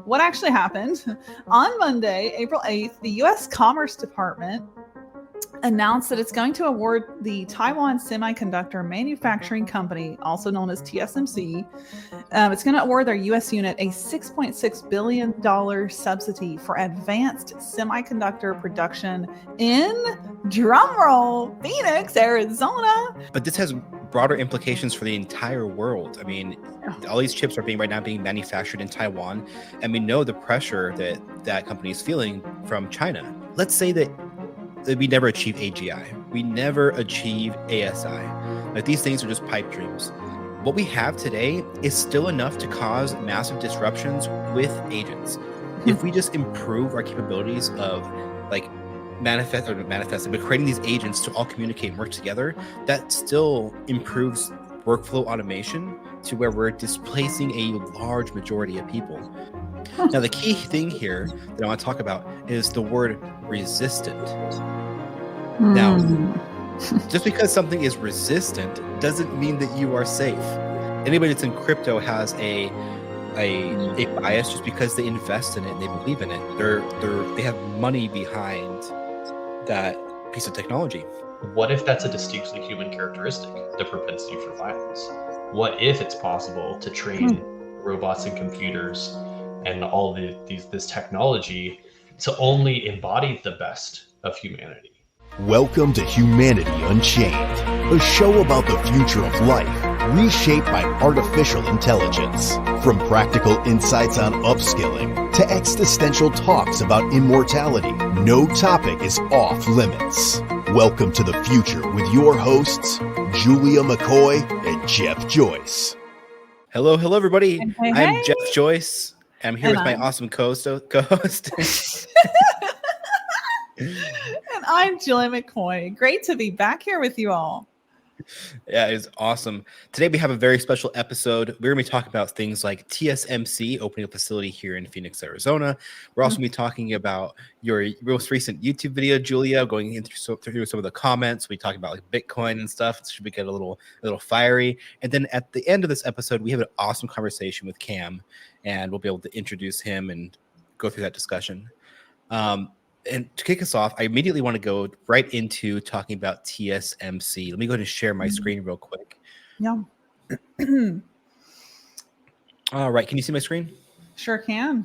what actually happened. On Monday, April 8th, the U.S. Commerce Department announced that it's going to award the Taiwan Semiconductor Manufacturing Company, also known as TSMC, it's going to award their U.S. unit a $6.6 billion subsidy for advanced semiconductor production in, drumroll, Phoenix, Arizona. But this has broader implications for the entire world. I mean, all these chips are being manufactured in Taiwan, and we know the pressure that company is feeling from China. Let's say that we never achieve AGI. We never achieve ASI. Like, these things are just pipe dreams. What we have today is still enough to cause massive disruptions with agents. If we just improve our capabilities of manifesting, but creating these agents to all communicate and work together, that still improves workflow automation to where we're displacing a large majority of people. Now, the key thing here that I want to talk about is the word resistant. Now, just because something is resistant doesn't mean that you are safe. Anybody that's in crypto has a bias just because they invest in it and they believe in it. They have money behind that piece of technology. What if that's a distinctly human characteristic, the propensity for violence? What if it's possible to train robots and computers and all this technology to only embody the best of humanity? Welcome to Humanity Unchained, a show about the future of life reshaped by artificial intelligence. From practical insights on upskilling to existential talks about immortality, no topic is off limits. Welcome to the future with your hosts, Julia McCoy and Jeff Joyce. Hello, everybody. Hey. I'm Jeff Joyce. I'm here with my awesome co-host. And I'm Julia McCoy. Great to be back here with you all. Yeah, it's awesome. Today we have a very special episode. We're going to be talking about things like TSMC opening a facility here in Phoenix, Arizona. We're also going to be talking about your most recent YouTube video, Julia, going through some of the comments. We talk about like Bitcoin and stuff. It should get a little fiery. And then at the end of this episode, we have an awesome conversation with Cam, and we'll be able to introduce him and go through that discussion. And to kick us off, I immediately want to go right into talking about TSMC. Let me go ahead and share my screen real quick. Yeah. All right. Can you see my screen? Sure can.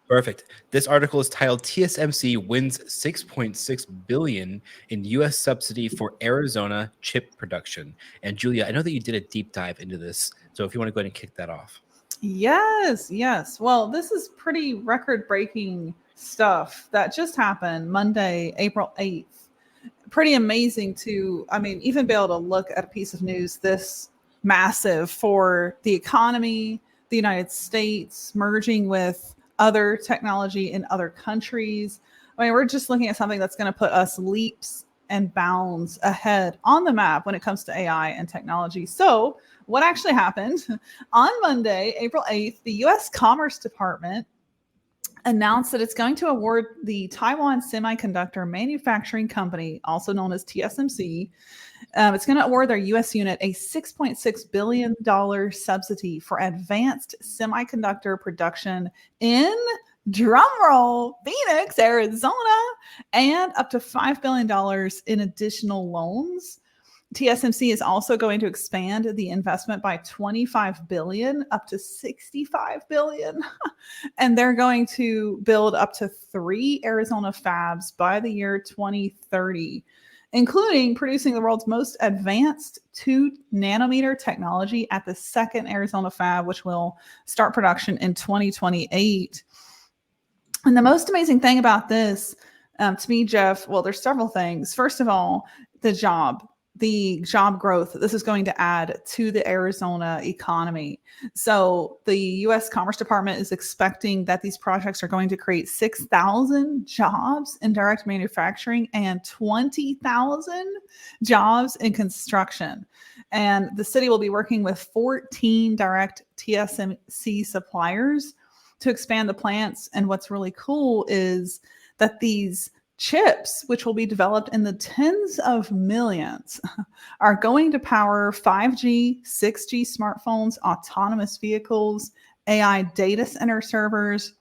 Perfect. This article is titled TSMC wins $6.6 billion in U.S. subsidy for Arizona chip production. And Julia, I know that you did a deep dive into this. So if you want to go ahead and kick that off. Yes. Well, this is pretty record-breaking stuff that just happened Monday, April 8th. Pretty amazing to, even be able to look at a piece of news this massive for the economy, the United States, merging with other technology in other countries. We're just looking at something that's going to put us leaps and bounds ahead on the map when it comes to AI and technology. So what actually happened? On Monday, April 8th, the U.S. Commerce Department announced that it's going to award the Taiwan Semiconductor Manufacturing Company, also known as TSMC, it's going to award their U.S. unit a $6.6 billion subsidy for advanced semiconductor production in, drumroll, Phoenix, Arizona, and up to $5 billion in additional loans. TSMC is also going to expand the investment by $25 billion up to $65 billion. And they're going to build up to 3 Arizona fabs by the year 2030, including producing the world's most advanced 2-nanometer technology at the second Arizona fab, which will start production in 2028. And the most amazing thing about this, to me, Jeff, well, there's several things. First of all, the job growth this is going to add to the Arizona economy. So the U.S. Commerce Department is expecting that these projects are going to create 6,000 jobs in direct manufacturing and 20,000 jobs in construction. And the city will be working with 14 direct TSMC suppliers to expand the plants. And what's really cool is that these chips, which will be developed in the tens of millions, are going to power 5G, 6G smartphones, autonomous vehicles, AI data center servers,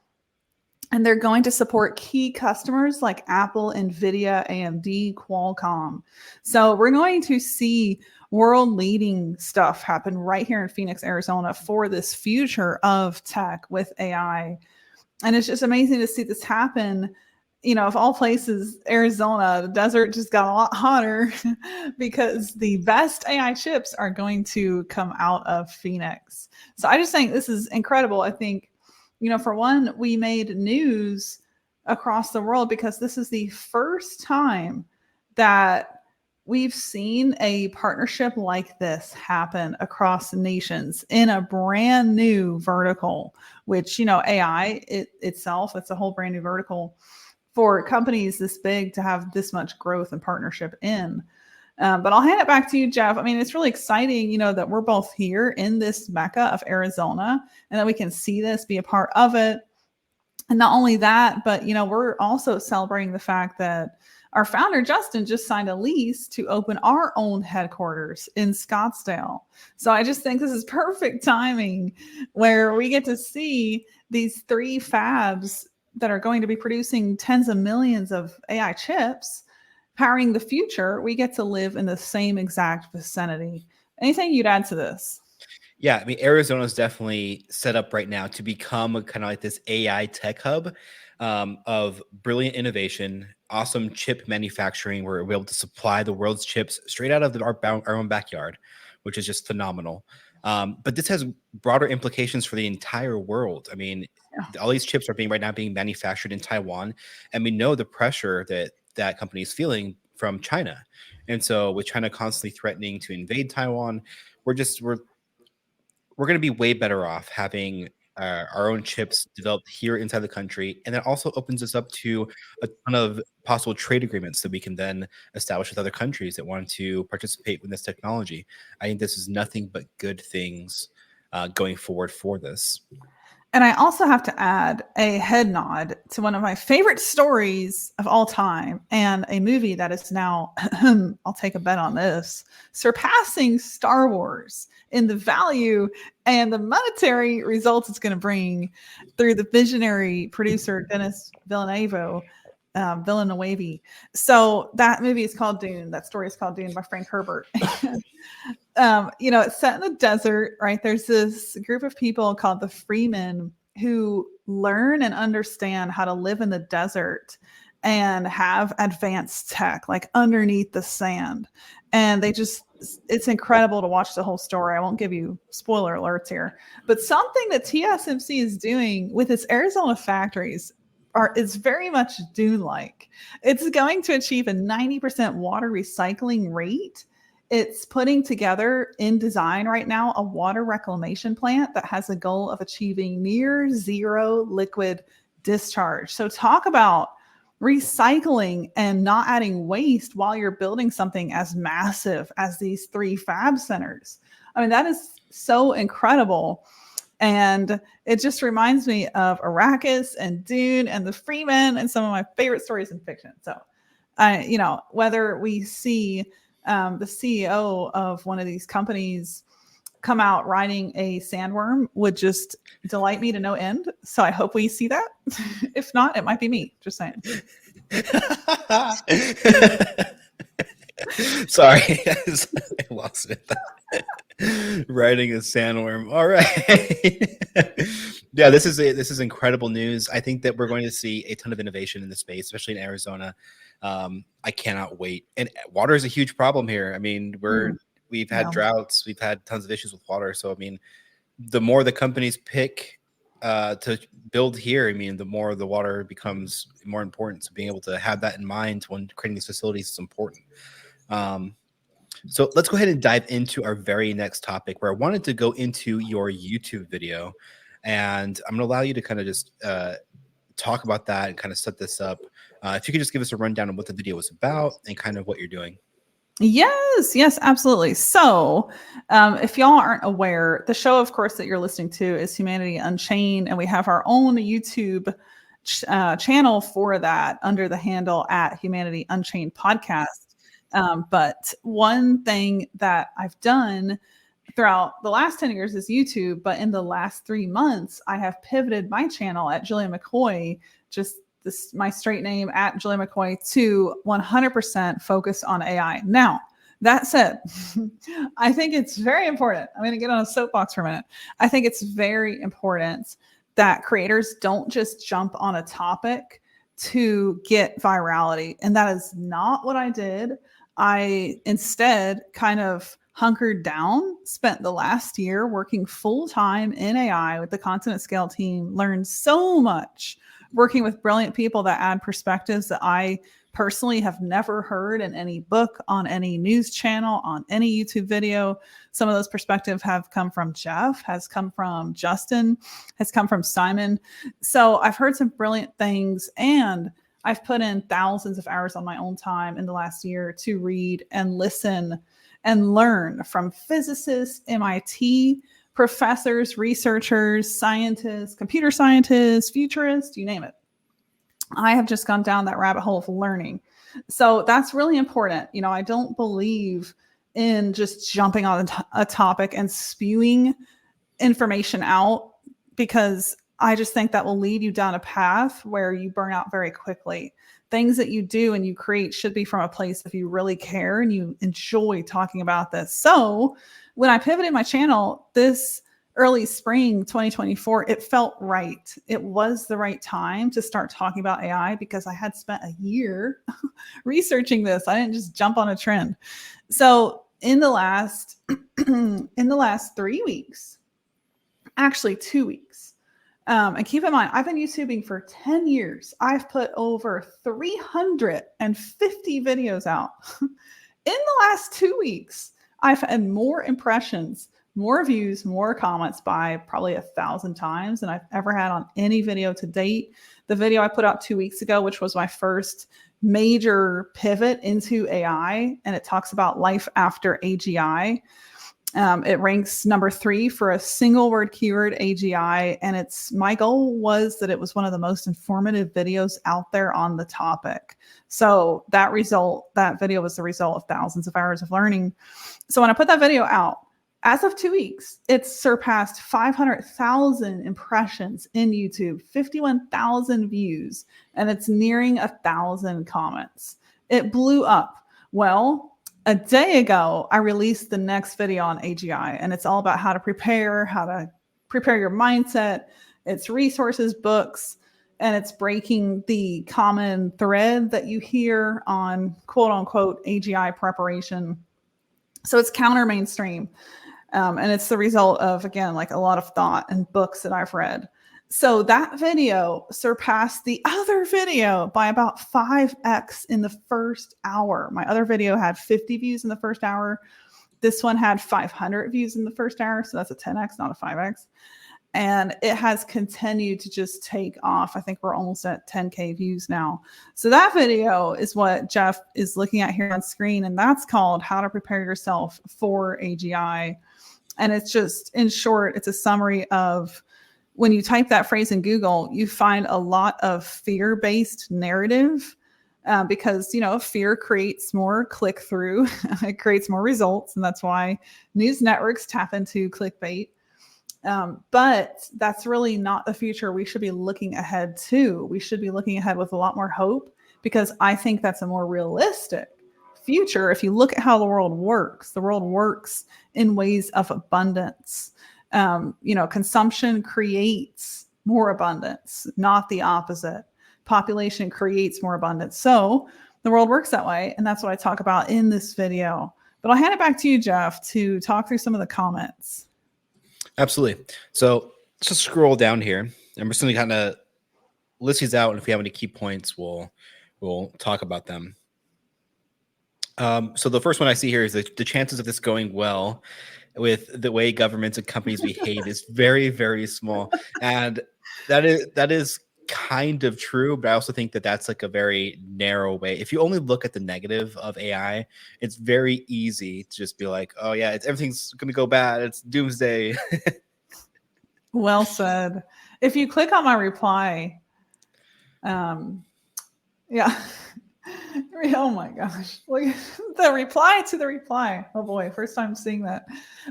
and they're going to support key customers like Apple, Nvidia, AMD, Qualcomm. So we're going to see world leading stuff happen right here in Phoenix, Arizona for this future of tech with AI. And it's just amazing to see this happen. You know, of all places, Arizona, the desert just got a lot hotter because the best AI chips are going to come out of Phoenix. So I just think this is incredible. I think, you know, for one, we made news across the world because this is the first time that we've seen a partnership like this happen across nations in a brand new vertical, which, you know, AI itself, it's a whole brand new vertical for companies this big to have this much growth and partnership in. But I'll hand it back to you, Jeff. I mean, it's really exciting, you know, that we're both here in this Mecca of Arizona and that we can see this, be a part of it. And not only that, but, you know, we're also celebrating the fact that our founder, Justin, just signed a lease to open our own headquarters in Scottsdale. So I just think this is perfect timing where we get to see these 3 fabs that are going to be producing tens of millions of AI chips powering the future. We get to live in the same exact vicinity. Anything you'd add to this? Yeah, I mean, Arizona is definitely set up right now to become kind of like this AI tech hub of brilliant innovation, awesome chip manufacturing. Where we're able to supply the world's chips straight out of our own backyard, which is just phenomenal. But this has broader implications for the entire world. I mean, all these chips are being manufactured in Taiwan, and we know the pressure that company is feeling from China. And so with China constantly threatening to invade Taiwan, we're going to be way better off having our own chips developed here inside the country. And that also opens us up to a ton of possible trade agreements that we can then establish with other countries that want to participate in this technology. I think this is nothing but good things going forward for this. And I also have to add a head nod to one of my favorite stories of all time and a movie that is now, I'll take a bet on this, surpassing Star Wars in the value and the monetary results it's going to bring through the visionary producer, Denis Villeneuve. So that movie is called Dune. That story is called Dune by Frank Herbert. You know, it's set in the desert, right? There's this group of people called the Freemen who learn and understand how to live in the desert and have advanced tech, like underneath the sand. And it's incredible to watch the whole story. I won't give you spoiler alerts here, but something that TSMC is doing with its Arizona factories is very much Dune-like. It's going to achieve a 90% water recycling rate. It's putting together in design right now a water reclamation plant that has a goal of achieving near zero liquid discharge. So talk about recycling and not adding waste while you're building something as massive as these 3 fab centers. I mean, that is so incredible. And it just reminds me of Arrakis and Dune and the Freemen and some of my favorite stories in fiction. So, you know, whether we see the CEO of one of these companies come out riding a sandworm would just delight me to no end. So I hope we see that. If not, it might be me. Just saying. Sorry, I lost it. Riding a sandworm. All right. Yeah, this is incredible news. I think that we're going to see a ton of innovation in the space, especially in Arizona. I cannot wait. And water is a huge problem here. I mean, we've had droughts, we've had tons of issues with water. So I mean, the more the companies pick to build here, I mean, the more the water becomes more important. So being able to have that in mind when creating these facilities is important. So let's go ahead and dive into our very next topic, where I wanted to go into your YouTube video, and I'm going to allow you to kind of just talk about that and kind of set this up. If you could just give us a rundown of what the video was about and kind of what you're doing. Yes, absolutely. So if y'all aren't aware, the show, of course, that you're listening to is Humanity Unchained, and we have our own YouTube channel for that under the handle at Humanity Unchained Podcast. But one thing that I've done throughout the last 10 years is YouTube, but in the last 3 months, I have pivoted my channel at Julia McCoy, just this my straight name at Julia McCoy, to 100% focus on AI. Now, that said, I think it's very important. I'm going to get on a soapbox for a minute. I think it's very important that creators don't just jump on a topic to get virality. And that is not what I did. I instead kind of hunkered down, spent the last year working full time in AI with the Content at Scale team, learned so much working with brilliant people that add perspectives that I personally have never heard in any book, on any news channel, on any YouTube video. Some of those perspectives have come from Jeff, has come from Justin, has come from Simon. So I've heard some brilliant things, and I've put in thousands of hours on my own time in the last year to read and listen and learn from physicists, MIT professors, researchers, scientists, computer scientists, futurists, you name it. I have just gone down that rabbit hole of learning. So that's really important. You know, I don't believe in just jumping on a topic and spewing information out, because I just think that will lead you down a path where you burn out very quickly. Things that you do and you create should be from a place if you really care and you enjoy talking about this. So when I pivoted my channel this early spring 2024, it felt right. It was the right time to start talking about AI because I had spent a year researching this. I didn't just jump on a trend. So in the last 3 weeks, actually 2 weeks, and keep in mind, I've been YouTubing for 10 years. I've put over 350 videos out. In the last 2 weeks, I've had more impressions, more views, more comments by probably 1,000 times than I've ever had on any video to date. The video I put out 2 weeks ago, which was my first major pivot into AI, and it talks about life after AGI. It ranks number 3 for a single word keyword, AGI. And my goal was that it was one of the most informative videos out there on the topic. So that video was the result of thousands of hours of learning. So when I put that video out, as of 2 weeks, it's surpassed 500,000 impressions in YouTube, 51,000 views, and it's nearing 1,000 comments. It blew up. Well, a day ago, I released the next video on AGI, and it's all about how to prepare your mindset. It's resources, books, and it's breaking the common thread that you hear on quote unquote AGI preparation. So it's counter mainstream. And it's the result of, again, like a lot of thought and books that I've read. So that video surpassed the other video by about 5x in the first hour. My other video had 50 views in the first hour. This one had 500 views in the first hour. So that's a 10x, not a 5x. And it has continued to just take off. I think we're almost at 10K views now. So that video is what Jeff is looking at here on screen. And that's called How to Prepare Yourself for AGI. And it's just, in short, it's a summary of, when you type that phrase in Google, you find a lot of fear-based narrative because, you know, fear creates more click-through. It creates more results. And that's why news networks tap into clickbait. But that's really not the future we should be looking ahead to. We should be looking ahead with a lot more hope, because I think that's a more realistic future. If you look at how the world works in ways of abundance. Consumption creates more abundance, not the opposite. Population creates more abundance. So the world works that way. And that's what I talk about in this video. But I'll hand it back to you, Jeff, to talk through some of the comments. Absolutely. So let's just scroll down here, and we're just going to kind of list these out. And if we have any key points, we'll talk about them. So the first one I see here is the chances of this going well with the way governments and companies behave is very, very small. And that is kind of true, but I also think that that's like a very narrow way. If you only look at the negative of AI, it's very easy to just be like, oh yeah, everything's going to go bad. It's doomsday. Well said. If you click on my reply, yeah. Oh my gosh. Look at the reply to the reply. Oh boy, first time seeing that.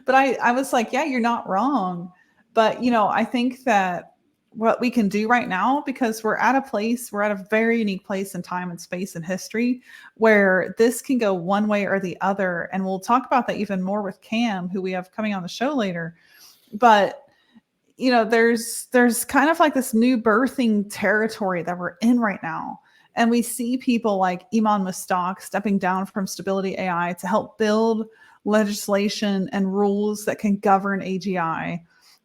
But I was like, yeah, you're not wrong. But I think that what we can do right now, because we're at a very unique place in time and space and history where this can go one way or the other. And we'll talk about that even more with Cam, who we have coming on the show later. But there's kind of like this new birthing territory that we're in right now. And we see people like Iman Mustaq stepping down from Stability AI to help build legislation and rules that can govern AGI.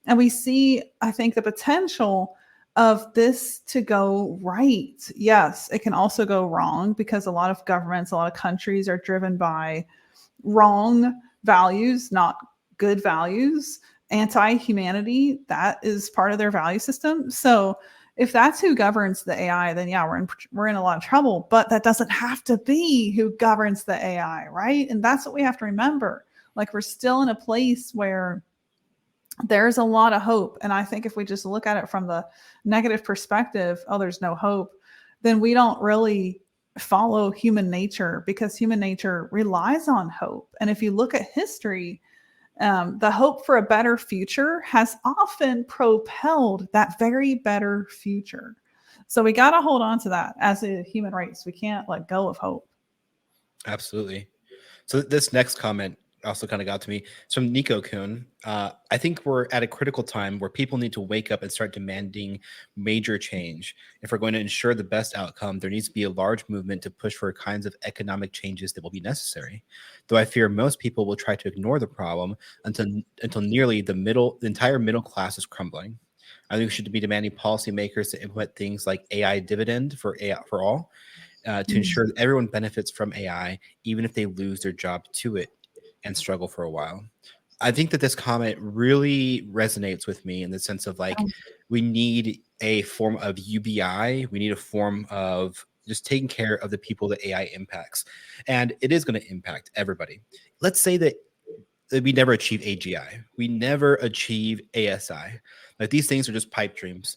And we see, I think, the potential of this to go right. Yes, it can also go wrong because a lot of governments, a lot of countries are driven by wrong values, not good values. Anti-humanity, that is part of their value system. So if that's who governs the AI, then yeah, we're in a lot of trouble. But that doesn't have to be who governs the AI, right? And that's what we have to remember. Like, we're still in a place where there's a lot of hope. And I think if we just look at it from the negative perspective, oh, there's no hope, then we don't really follow human nature, because human nature relies on hope. And if you look at history, the hope for a better future has often propelled that very better future. So we got to hold on to that as a human race. We can't let go of hope. Absolutely. So this next comment also kind of got to me. It's from Nico Kuhn. I think we're at a critical time where people need to wake up and start demanding major change. If we're going to ensure the best outcome, there needs to be a large movement to push for kinds of economic changes that will be necessary. Though I fear most people will try to ignore the problem until nearly the entire middle class is crumbling. I think we should be demanding policymakers to implement things like AI dividend for all, to ensure that everyone benefits from AI, even if they lose their job to it and struggle for a while. I think that this comment really resonates with me in the sense of like, we need a form of UBI. We need a form of just taking care of the people that AI impacts. And it is going to impact everybody. Let's say that we never achieve AGI. We never achieve ASI. Like, these things are just pipe dreams.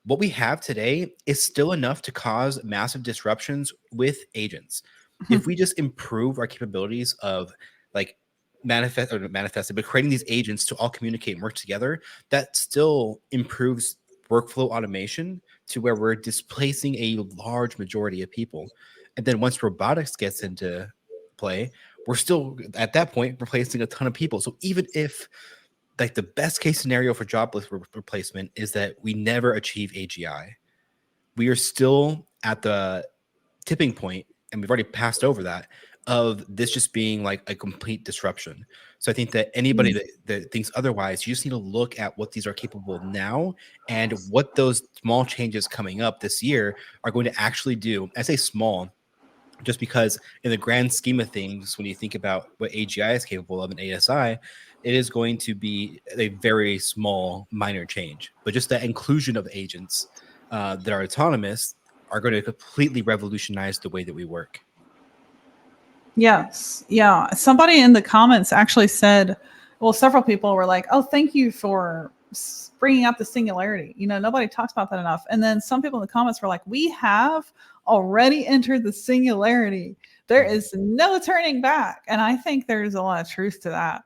What we have today is still enough to cause massive disruptions with agents. If we just improve our capabilities of like manifested, but creating these agents to all communicate and work together, that still improves workflow automation to where we're displacing a large majority of people. And then once robotics gets into play, we're still at that point replacing a ton of people. So even if like the best case scenario for jobless replacement is that we never achieve AGI, we are still at the tipping point, and we've already passed over that, of this just being like a complete disruption. So I think that anybody that thinks otherwise, you just need to look at what these are capable of now and what those small changes coming up this year are going to actually do. I say small just because in the grand scheme of things, when you think about what AGI is capable of in ASI, it is going to be a very small minor change. But just the inclusion of agents that are autonomous are going to completely revolutionize the way that we work. Yes. Yeah. Somebody in the comments actually said, well, several people were like, oh, thank you for bringing up the singularity. Nobody talks about that enough. And then some people in the comments were like, we have already entered the singularity. There is no turning back. And I think there's a lot of truth to that.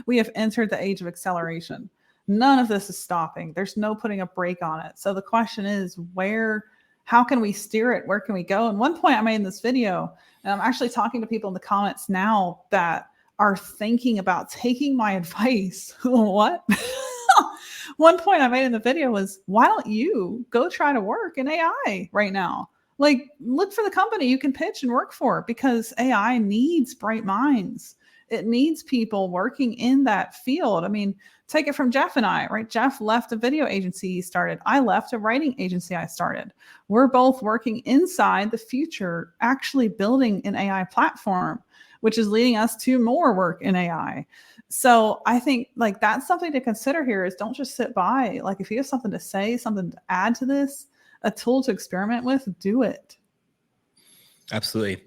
We have entered the age of acceleration. None of this is stopping. There's no putting a brake on it. So the question is, how can we steer it? Where can we go? And one point I made in this video, and I'm actually talking to people in the comments now that are thinking about taking my advice. What? One point I made in the video was, why don't you go try to work in AI right now? Like, look for the company you can pitch and work for, because AI needs bright minds. It needs people working in that field. I mean, take it from Jeff and I, right? Jeff left a video agency he started. I left a writing agency I started. We're both working inside the future, actually building an AI platform, which is leading us to more work in AI. So I think like that's something to consider here, is don't just sit by. Like, if you have something to say, something to add to this, a tool to experiment with, do it. Absolutely.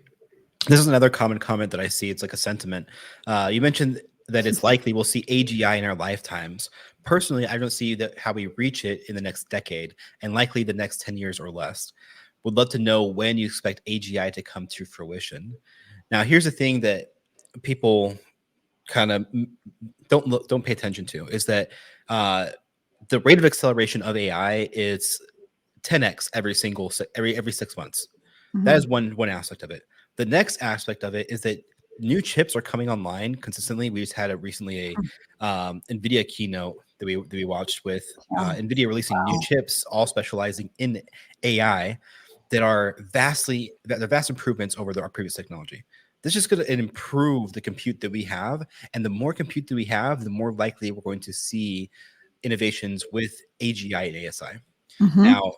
This is another common comment that I see. It's like a sentiment. You mentioned that it's likely we'll see AGI in our lifetimes. Personally, I don't see how we reach it in the next decade, and likely the next 10 years or less. would love to know when you expect AGI to come to fruition. Now, here's the thing that people kind of don't pay attention to is that the rate of acceleration of AI is 10x every 6 months. That is one aspect of it. The next aspect of it is that new chips are coming online consistently. We just had recently a NVIDIA keynote that we watched with NVIDIA releasing new chips, all specializing in AI, that are vast improvements over our previous technology. This is going to improve the compute that we have, and the more compute that we have, the more likely we're going to see innovations with AGI and ASI. Now,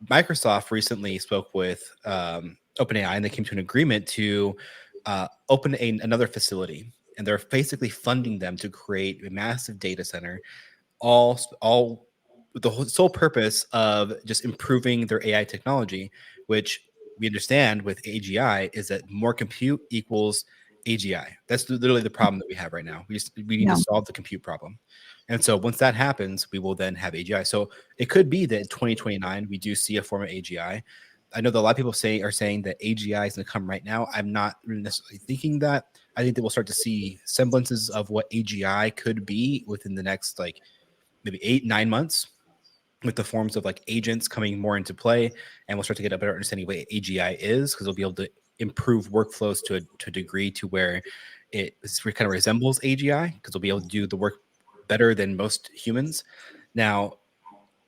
Microsoft recently spoke with OpenAI, and they came to an agreement to open another facility, and they're basically funding them to create a massive data center, all with the sole purpose of just improving their AI technology, which we understand with AGI is that more compute equals AGI. That's literally the problem that we have right now. We need to solve the compute problem. And so once that happens, we will then have AGI. So it could be that in 2029, we do see a form of AGI. I know that a lot of people are saying that AGI is going to come right now. I'm not necessarily thinking that. I think that we'll start to see semblances of what AGI could be within the next maybe 8-9 months, with the forms of agents coming more into play, and we'll start to get a better understanding of what AGI is, because we'll be able to improve workflows to a degree to where it kind of resembles AGI, because we'll be able to do the work better than most humans. Now,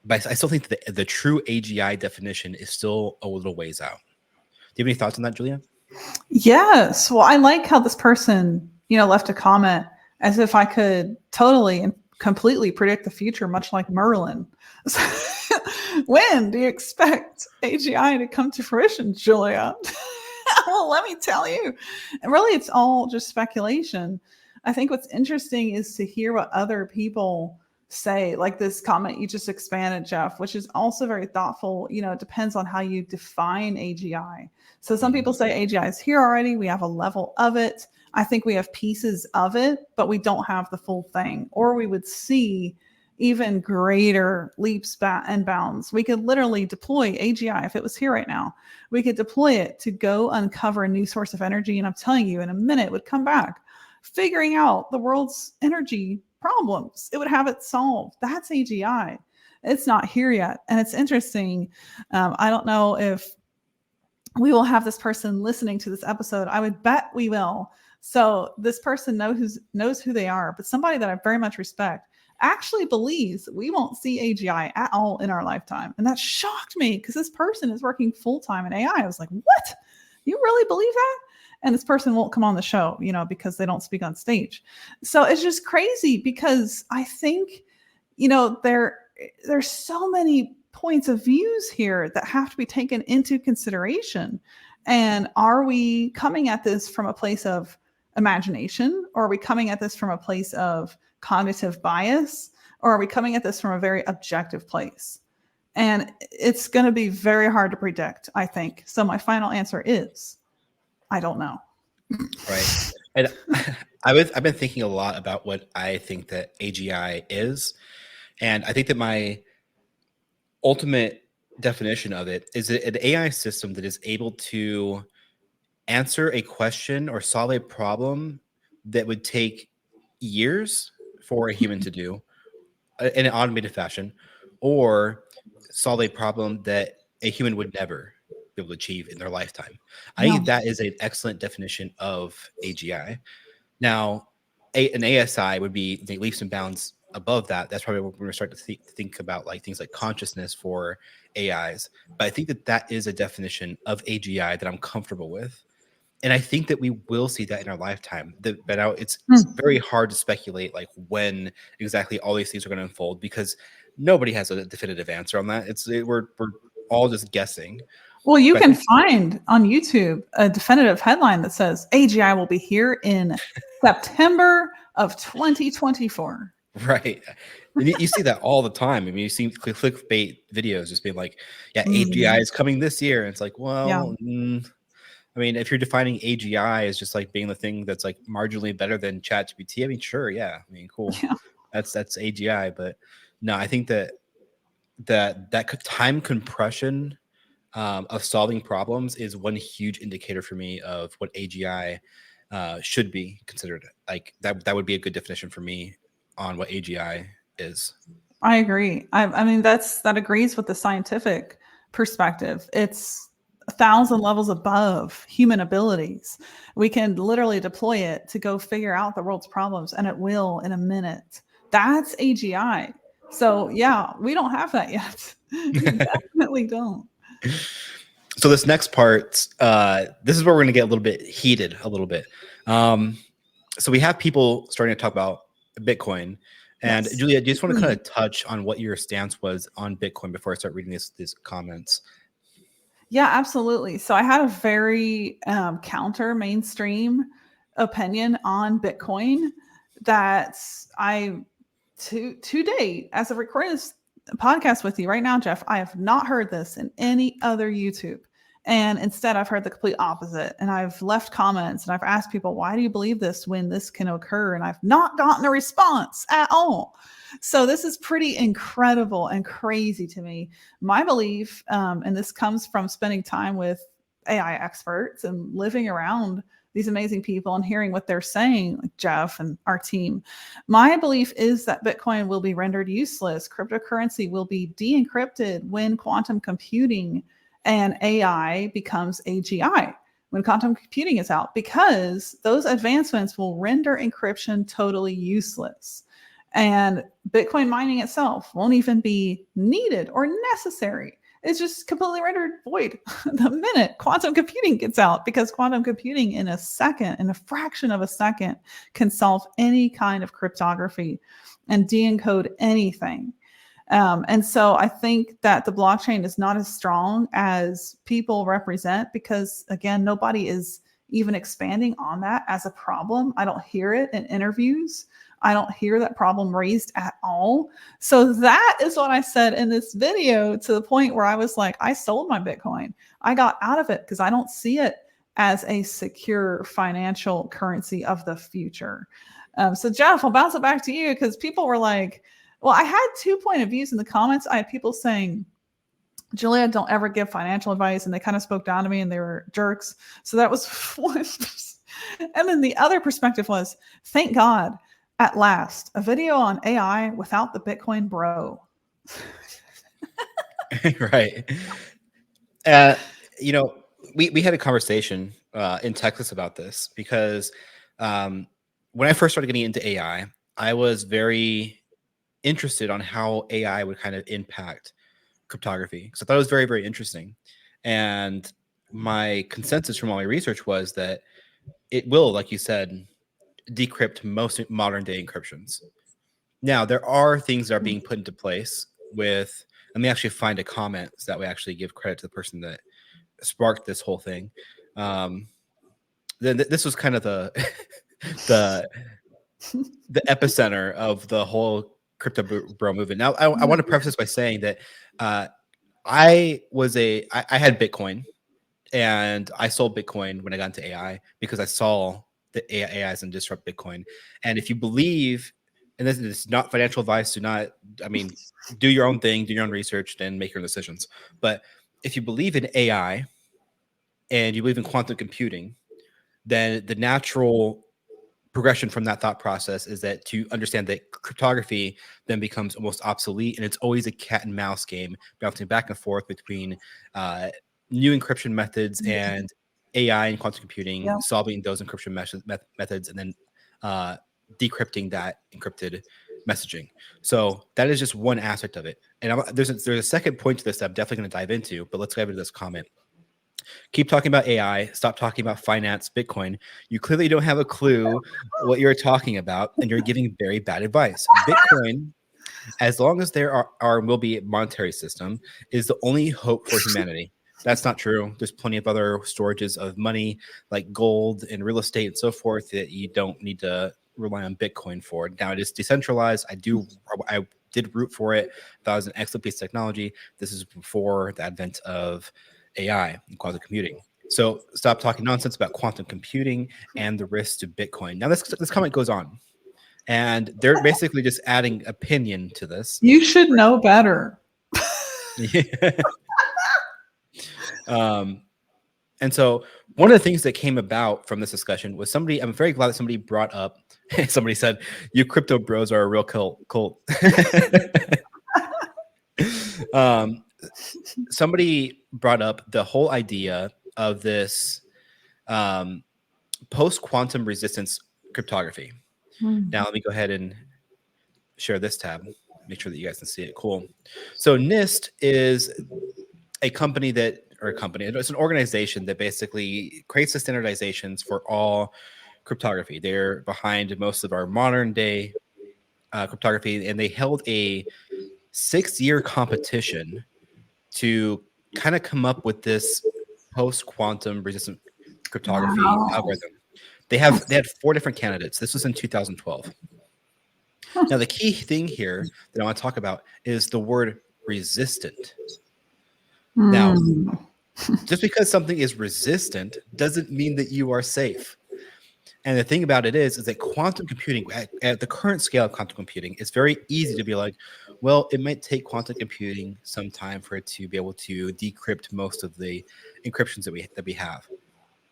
but I still think that the true AGI definition is still a little ways out. Do you have any thoughts on that, Julia? Yes. Well, I like how this person, left a comment as if I could totally and completely predict the future, much like Merlin. When do you expect AGI to come to fruition, Julia? Well, let me tell you. And really, it's all just speculation. I think what's interesting is to hear what other people say, like this comment you just expanded, Jeff, which is also very thoughtful. It depends on how you define AGI. So some people say AGI is here already. We have a level of it. I think we have pieces of it, but we don't have the full thing, or we would see even greater leaps and bounds. We could literally deploy AGI if it was here right now. We could deploy it to go uncover a new source of energy. And I'm telling you, in a minute, it would come back, figuring out the world's energy problems. It would have it solved. That's AGI. It's not here yet. And it's interesting. I don't know if we will have this person listening to this episode. I would bet we will. So this person knows who they are, but somebody that I very much respect actually believes we won't see AGI at all in our lifetime. And that shocked me, because this person is working full-time in AI. I was like, what? You really believe that? And this person won't come on the show, because they don't speak on stage. So it's just crazy, because I think, there's so many points of views here that have to be taken into consideration. And are we coming at this from a place of imagination, or are we coming at this from a place of cognitive bias, or are we coming at this from a very objective place? And it's going to be very hard to predict, I think. So my final answer is, I don't know. Right. And I've been thinking a lot about what I think that AGI is. And I think that my ultimate definition of it is an AI system that is able to answer a question or solve a problem that would take years for a human to do in an automated fashion, or solve a problem that a human would never be able to achieve in their lifetime. I think that is an excellent definition of AGI. Now, an ASI would be the leaps and bounds above that. That's probably when we're going to start to think about things like consciousness for AIs. But I think that is a definition of AGI that I'm comfortable with. And I think that we will see that in our lifetime. But now it's very hard to speculate when exactly all these things are going to unfold, because nobody has a definitive answer on that. We're all just guessing. Well, you can find on YouTube a definitive headline that says AGI will be here in September of 2024. Right. And you see that all the time. I mean, you see clickbait videos just being like, AGI is coming this year. And it's like, well, I mean, if you're defining AGI as just being the thing that's marginally better than ChatGPT, I mean, sure. Yeah. I mean, cool. Yeah. That's AGI. But no, I think that time compression of solving problems is one huge indicator for me of what AGI should be considered. Like that would be a good definition for me on what AGI is. I agree. I mean, that agrees with the scientific perspective. It's 1,000 levels above human abilities. We can literally deploy it to go figure out the world's problems, and it will in a minute. That's AGI. So yeah, we don't have that yet. Definitely don't. So this next part, this is where we're going to get a little bit heated a little bit. So we have people starting to talk about Bitcoin. And Yes. Julia, do you just want to kind of touch on what your stance was on Bitcoin before I start reading these comments? Yeah, absolutely. So I had a very counter mainstream opinion on Bitcoin that to date, as of recording this podcast with you right now, Jeff, I have not heard this in any other YouTube. And instead, I've heard the complete opposite. And I've left comments and I've asked people, why do you believe this when this can occur? And I've not gotten a response at all. So this is pretty incredible and crazy to me. My belief, and this comes from spending time with AI experts and living around these amazing people and hearing what they're saying, like Jeff and our team. My belief is that Bitcoin will be rendered useless. Cryptocurrency will be de-encrypted when quantum computing and AI becomes AGI, when quantum computing is out, because those advancements will render encryption totally useless. And Bitcoin mining itself won't even be needed or necessary. It's just completely rendered void the minute quantum computing gets out, because quantum computing in a fraction of a second, can solve any kind of cryptography and de-encode anything. And so I think that the blockchain is not as strong as people represent, because again, nobody is even expanding on that as a problem. I don't hear it in interviews. I don't hear that problem raised at all. So that is what I said in this video, to the point where I was like, I sold my Bitcoin. I got out of it because I don't see it as a secure financial currency of the future. So Jeff, I'll bounce it back to you, because people were like, well, I had 2 point of views in the comments. I had people saying, Julia, don't ever give financial advice. And they kind of spoke down to me and they were jerks. So that was one. And then the other perspective was, thank God, at last, a video on AI without the Bitcoin bro. Right. We had a conversation in Texas about this, because when I first started getting into AI, I was very interested on how AI would kind of impact cryptography. So I thought it was very, very interesting. And my consensus from all my research was that it will, like you said, decrypt most modern day encryptions. Now, there are things that are being put into place with, let me actually find a comment so that we actually give credit to the person that sparked this whole thing. Then this was kind of the epicenter of the whole crypto bro movement. Now, I want to preface this by saying that I had Bitcoin, and I sold Bitcoin when I got into AI, because I saw the AI as and disrupt Bitcoin. And if you believe, and this is not financial advice, do your own thing, do your own research, then make your own decisions. But if you believe in AI and you believe in quantum computing, then the natural progression from that thought process is that to understand that cryptography then becomes almost obsolete, and it's always a cat and mouse game, bouncing back and forth between new encryption methods and AI and quantum computing, solving those encryption methods, and then decrypting that encrypted messaging. So that is just one aspect of it. And there's a second point to this that I'm definitely going to dive into, but let's dive into this comment. Keep talking about AI. Stop talking about finance, Bitcoin. You clearly don't have a clue what you're talking about, and you're giving very bad advice. Bitcoin, as long as there are and will be a monetary system, is the only hope for humanity. That's not true. There's plenty of other storages of money, like gold and real estate and so forth, that you don't need to rely on Bitcoin for. Now, it is decentralized. I did root for it. That was an excellent piece of technology. This is before the advent of AI and quantum computing. So stop talking nonsense about quantum computing and the risks to Bitcoin. Now, this comment goes on, and they're basically just adding opinion to this. You should know better. Yeah. And so one of the things that came about from this discussion was I'm very glad that somebody brought up, somebody said, you crypto bros are a real cult. Somebody brought up the whole idea of this post-quantum resistance cryptography. Now let me go ahead and share this tab, make sure that you guys can see it. Cool. So NIST is it's an organization that basically creates the standardizations for all cryptography. They're behind most of our modern day cryptography, and they held a 6-year competition to kind of come up with this post-quantum resistant cryptography algorithm. They had 4 different candidates. This was in 2012. Now, the key thing here that I want to talk about is the word resistant. Now, just because something is resistant doesn't mean that you are safe. And the thing about it is that quantum computing, at the current scale of quantum computing, it's very easy to be like, well, it might take quantum computing some time for it to be able to decrypt most of the encryptions that we have. I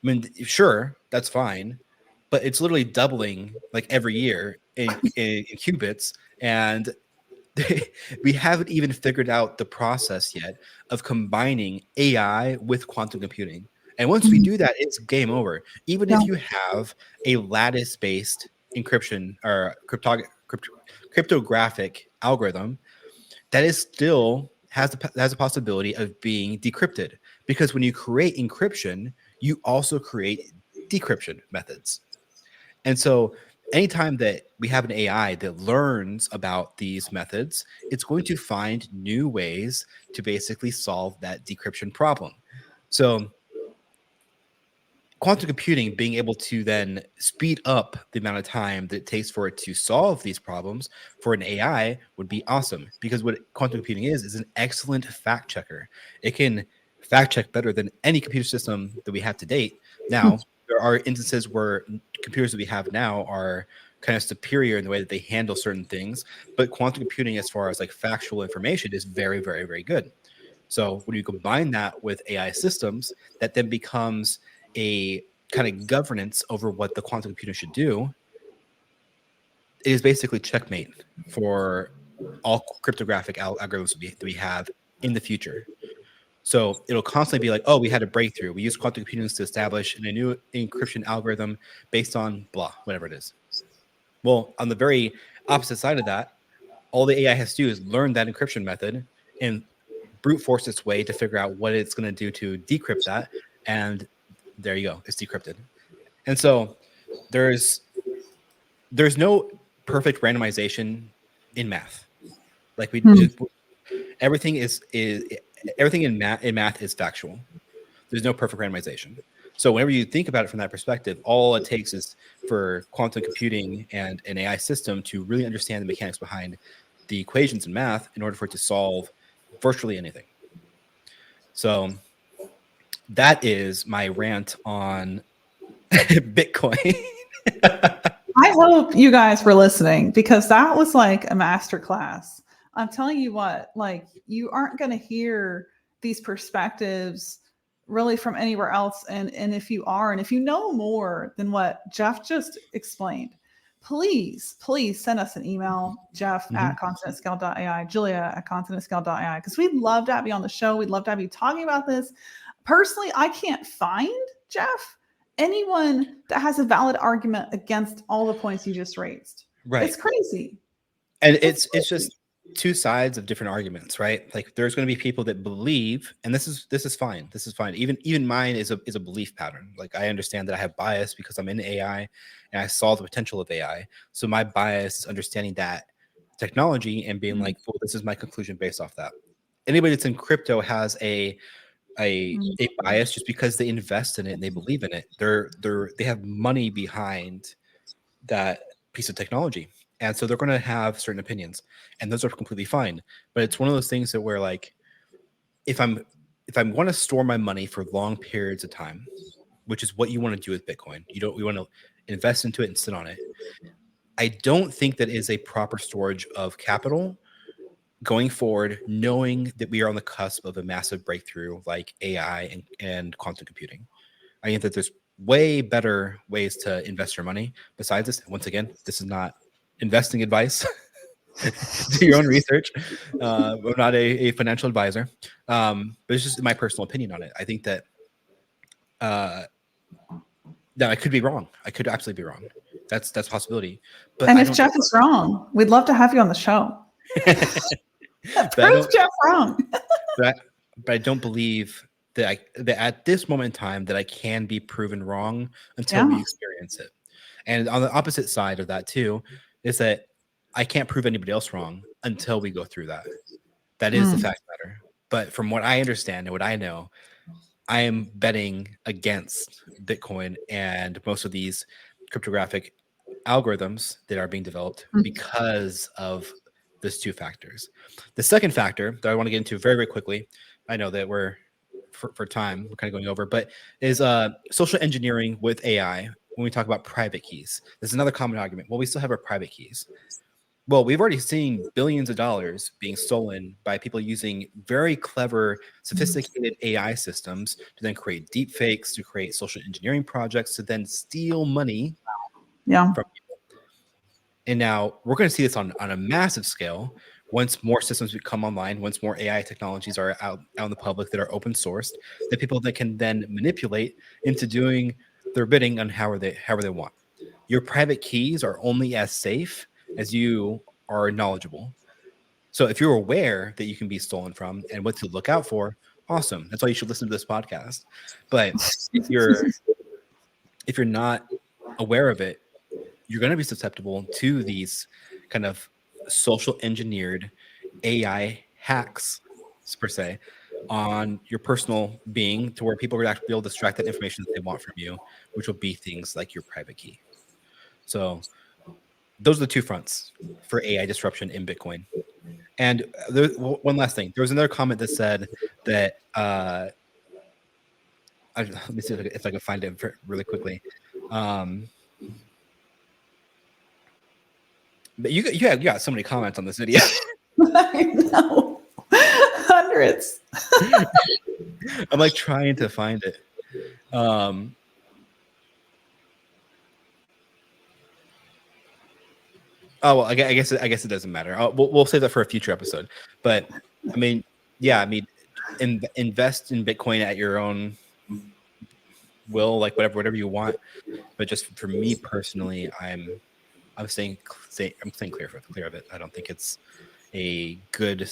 mean, sure, that's fine, but it's literally doubling like every year in qubits, and we haven't even figured out the process yet of combining AI with quantum computing. And once we do that, it's game over. Even if you have a lattice-based encryption or cryptographic algorithm, that is still has a possibility of being decrypted. Because when you create encryption, you also create decryption methods. And so anytime that we have an AI that learns about these methods, it's going to find new ways to basically solve that decryption problem. So quantum computing being able to then speed up the amount of time that it takes for it to solve these problems for an AI would be awesome, because what quantum computing is an excellent fact checker. It can fact check better than any computer system that we have to date. Now, there are instances where computers that we have now are kind of superior in the way that they handle certain things, but quantum computing, as far as like factual information, is very, very, very good. So when you combine that with AI systems, that then becomes a kind of governance over what the quantum computer should do. It is basically checkmate for all cryptographic algorithms that we have in the future. So it'll constantly be like, oh, we had a breakthrough. We used quantum computing to establish a new encryption algorithm based on blah, whatever it is. Well, on the very opposite side of that, all the AI has to do is learn that encryption method and brute force its way to figure out what it's going to do to decrypt that. And there you go, it's decrypted. And so there's no perfect randomization in math. Like everything in math is factual. There's no perfect randomization. So whenever you think about it from that perspective, all it takes is for quantum computing and an AI system to really understand the mechanics behind the equations in math in order for it to solve virtually anything. So that is my rant on Bitcoin. I hope you guys were listening, because that was like a masterclass. I'm telling you what, like, you aren't going to hear these perspectives really from anywhere else. And if you are, and if you know more than what Jeff just explained, please send us an email, Jeff at continentscale.ai, Julia at continentscale.ai, because we'd love to have you on the show. We'd love to have you talking about this. Personally, I can't find, Jeff, anyone that has a valid argument against all the points you just raised. Right. It's crazy. And it's just two sides of different arguments, right? Like there's going to be people that believe, and this is fine. This is fine. Even mine is a belief pattern. Like I understand that I have bias because I'm in AI and I saw the potential of AI. So my bias is understanding that technology and being like, well, this is my conclusion based off that. Anybody that's in crypto has a bias just because they invest in it and they believe in it. They have money behind that piece of technology. And so they're going to have certain opinions, and those are completely fine. But it's one of those things that where, like, if I'm going to store my money for long periods of time, which is what you want to do with Bitcoin, we want to invest into it and sit on it. I don't think that is a proper storage of capital going forward, knowing that we are on the cusp of a massive breakthrough like AI and quantum computing, I think that there's way better ways to invest your money besides this. Once again, this is not investing advice. Do your own research. I'm not a financial advisor, but it's just my personal opinion on it. I think that I could be wrong. I could absolutely be wrong. That's a possibility. But and if Jeff is wrong, we'd love to have you on the show. Prove Jeff wrong. but I don't believe that at this moment in time that I can be proven wrong until we experience it. And on the opposite side of that too is that I can't prove anybody else wrong until we go through that. That is the fact matter. But from what I understand and what I know, I am betting against Bitcoin and most of these cryptographic algorithms that are being developed because of these two factors. The second factor that I want to get into very, very quickly, I know that we're for time, we're kind of going over, but is social engineering with AI when we talk about private keys. There's another common argument. Well, we still have our private keys. Well, we've already seen billions of dollars being stolen by people using very clever, sophisticated AI systems to then create deep fakes, to create social engineering projects, to then steal money from people. And now we're going to see this on a massive scale once more systems come online, once more AI technologies are out in the public that are open sourced, that people that can then manipulate into doing their bidding on however they want. Your private keys are only as safe as you are knowledgeable. So if you're aware that you can be stolen from and what to look out for, awesome. That's why you should listen to this podcast. But if you're not aware of it, you're going to be susceptible to these kind of social engineered AI hacks, per se, on your personal being, to where people are actually able to extract that information that they want from you, which will be things like your private key. So those are the two fronts for AI disruption in Bitcoin. And one last thing. There was another comment that said that let me see if I can find it really quickly. But you got so many comments on this video. I know. Hundreds. I'm like trying to find it. Oh, well, I guess it doesn't matter. We'll save that for a future episode. But I mean, invest in Bitcoin at your own will, like whatever you want. But just for me personally, I'm staying clear of it. I don't think it's a good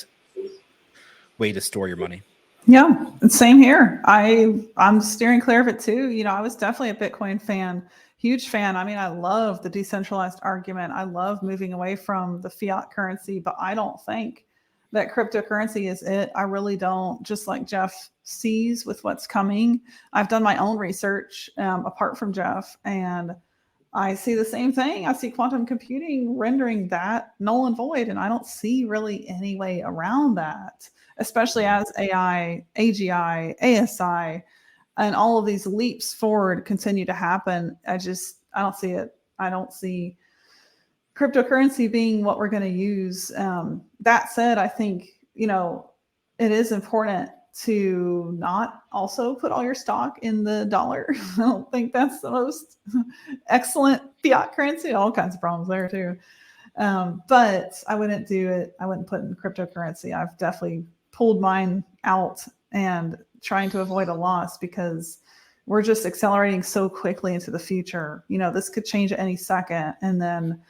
way to store your money. Yeah, same here. I'm steering clear of it too. You know, I was definitely a Bitcoin fan, huge fan. I mean, I love the decentralized argument. I love moving away from the fiat currency, but I don't think that cryptocurrency is it. I really don't. Just like Jeff sees with what's coming, I've done my own research apart from Jeff, and I see the same thing. I see quantum computing rendering that null and void, and I don't see really any way around that, especially as AI, AGI, ASI, and all of these leaps forward continue to happen. I don't see it. I don't see cryptocurrency being what we're going to use. That said, I think, it is important to not also put all your stock in the dollar. I don't think that's the most excellent fiat currency. All kinds of problems there too. But I wouldn't do it. I wouldn't put in cryptocurrency. I've definitely pulled mine out and trying to avoid a loss, because we're just accelerating so quickly into the future. This could change at any second. And then,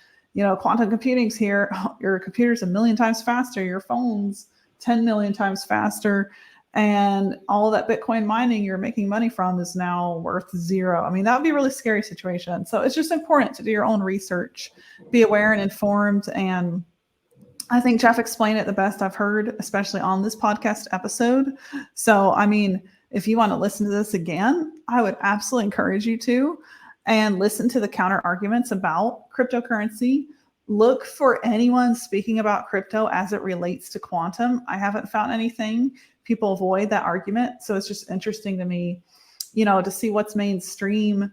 quantum computing's here. Your computer's 1 million times faster. Your phone's 10 million times faster. And all that Bitcoin mining you're making money from is now worth zero. I mean, that would be a really scary situation. So it's just important to do your own research, be aware and informed. And I think Jeff explained it the best I've heard, especially on this podcast episode. So, I mean, if you want to listen to this again, I would absolutely encourage you to, and listen to the counter arguments about cryptocurrency. Look for anyone speaking about crypto as it relates to quantum. I haven't found anything. People avoid that argument. So it's just interesting to me, to see what's mainstream.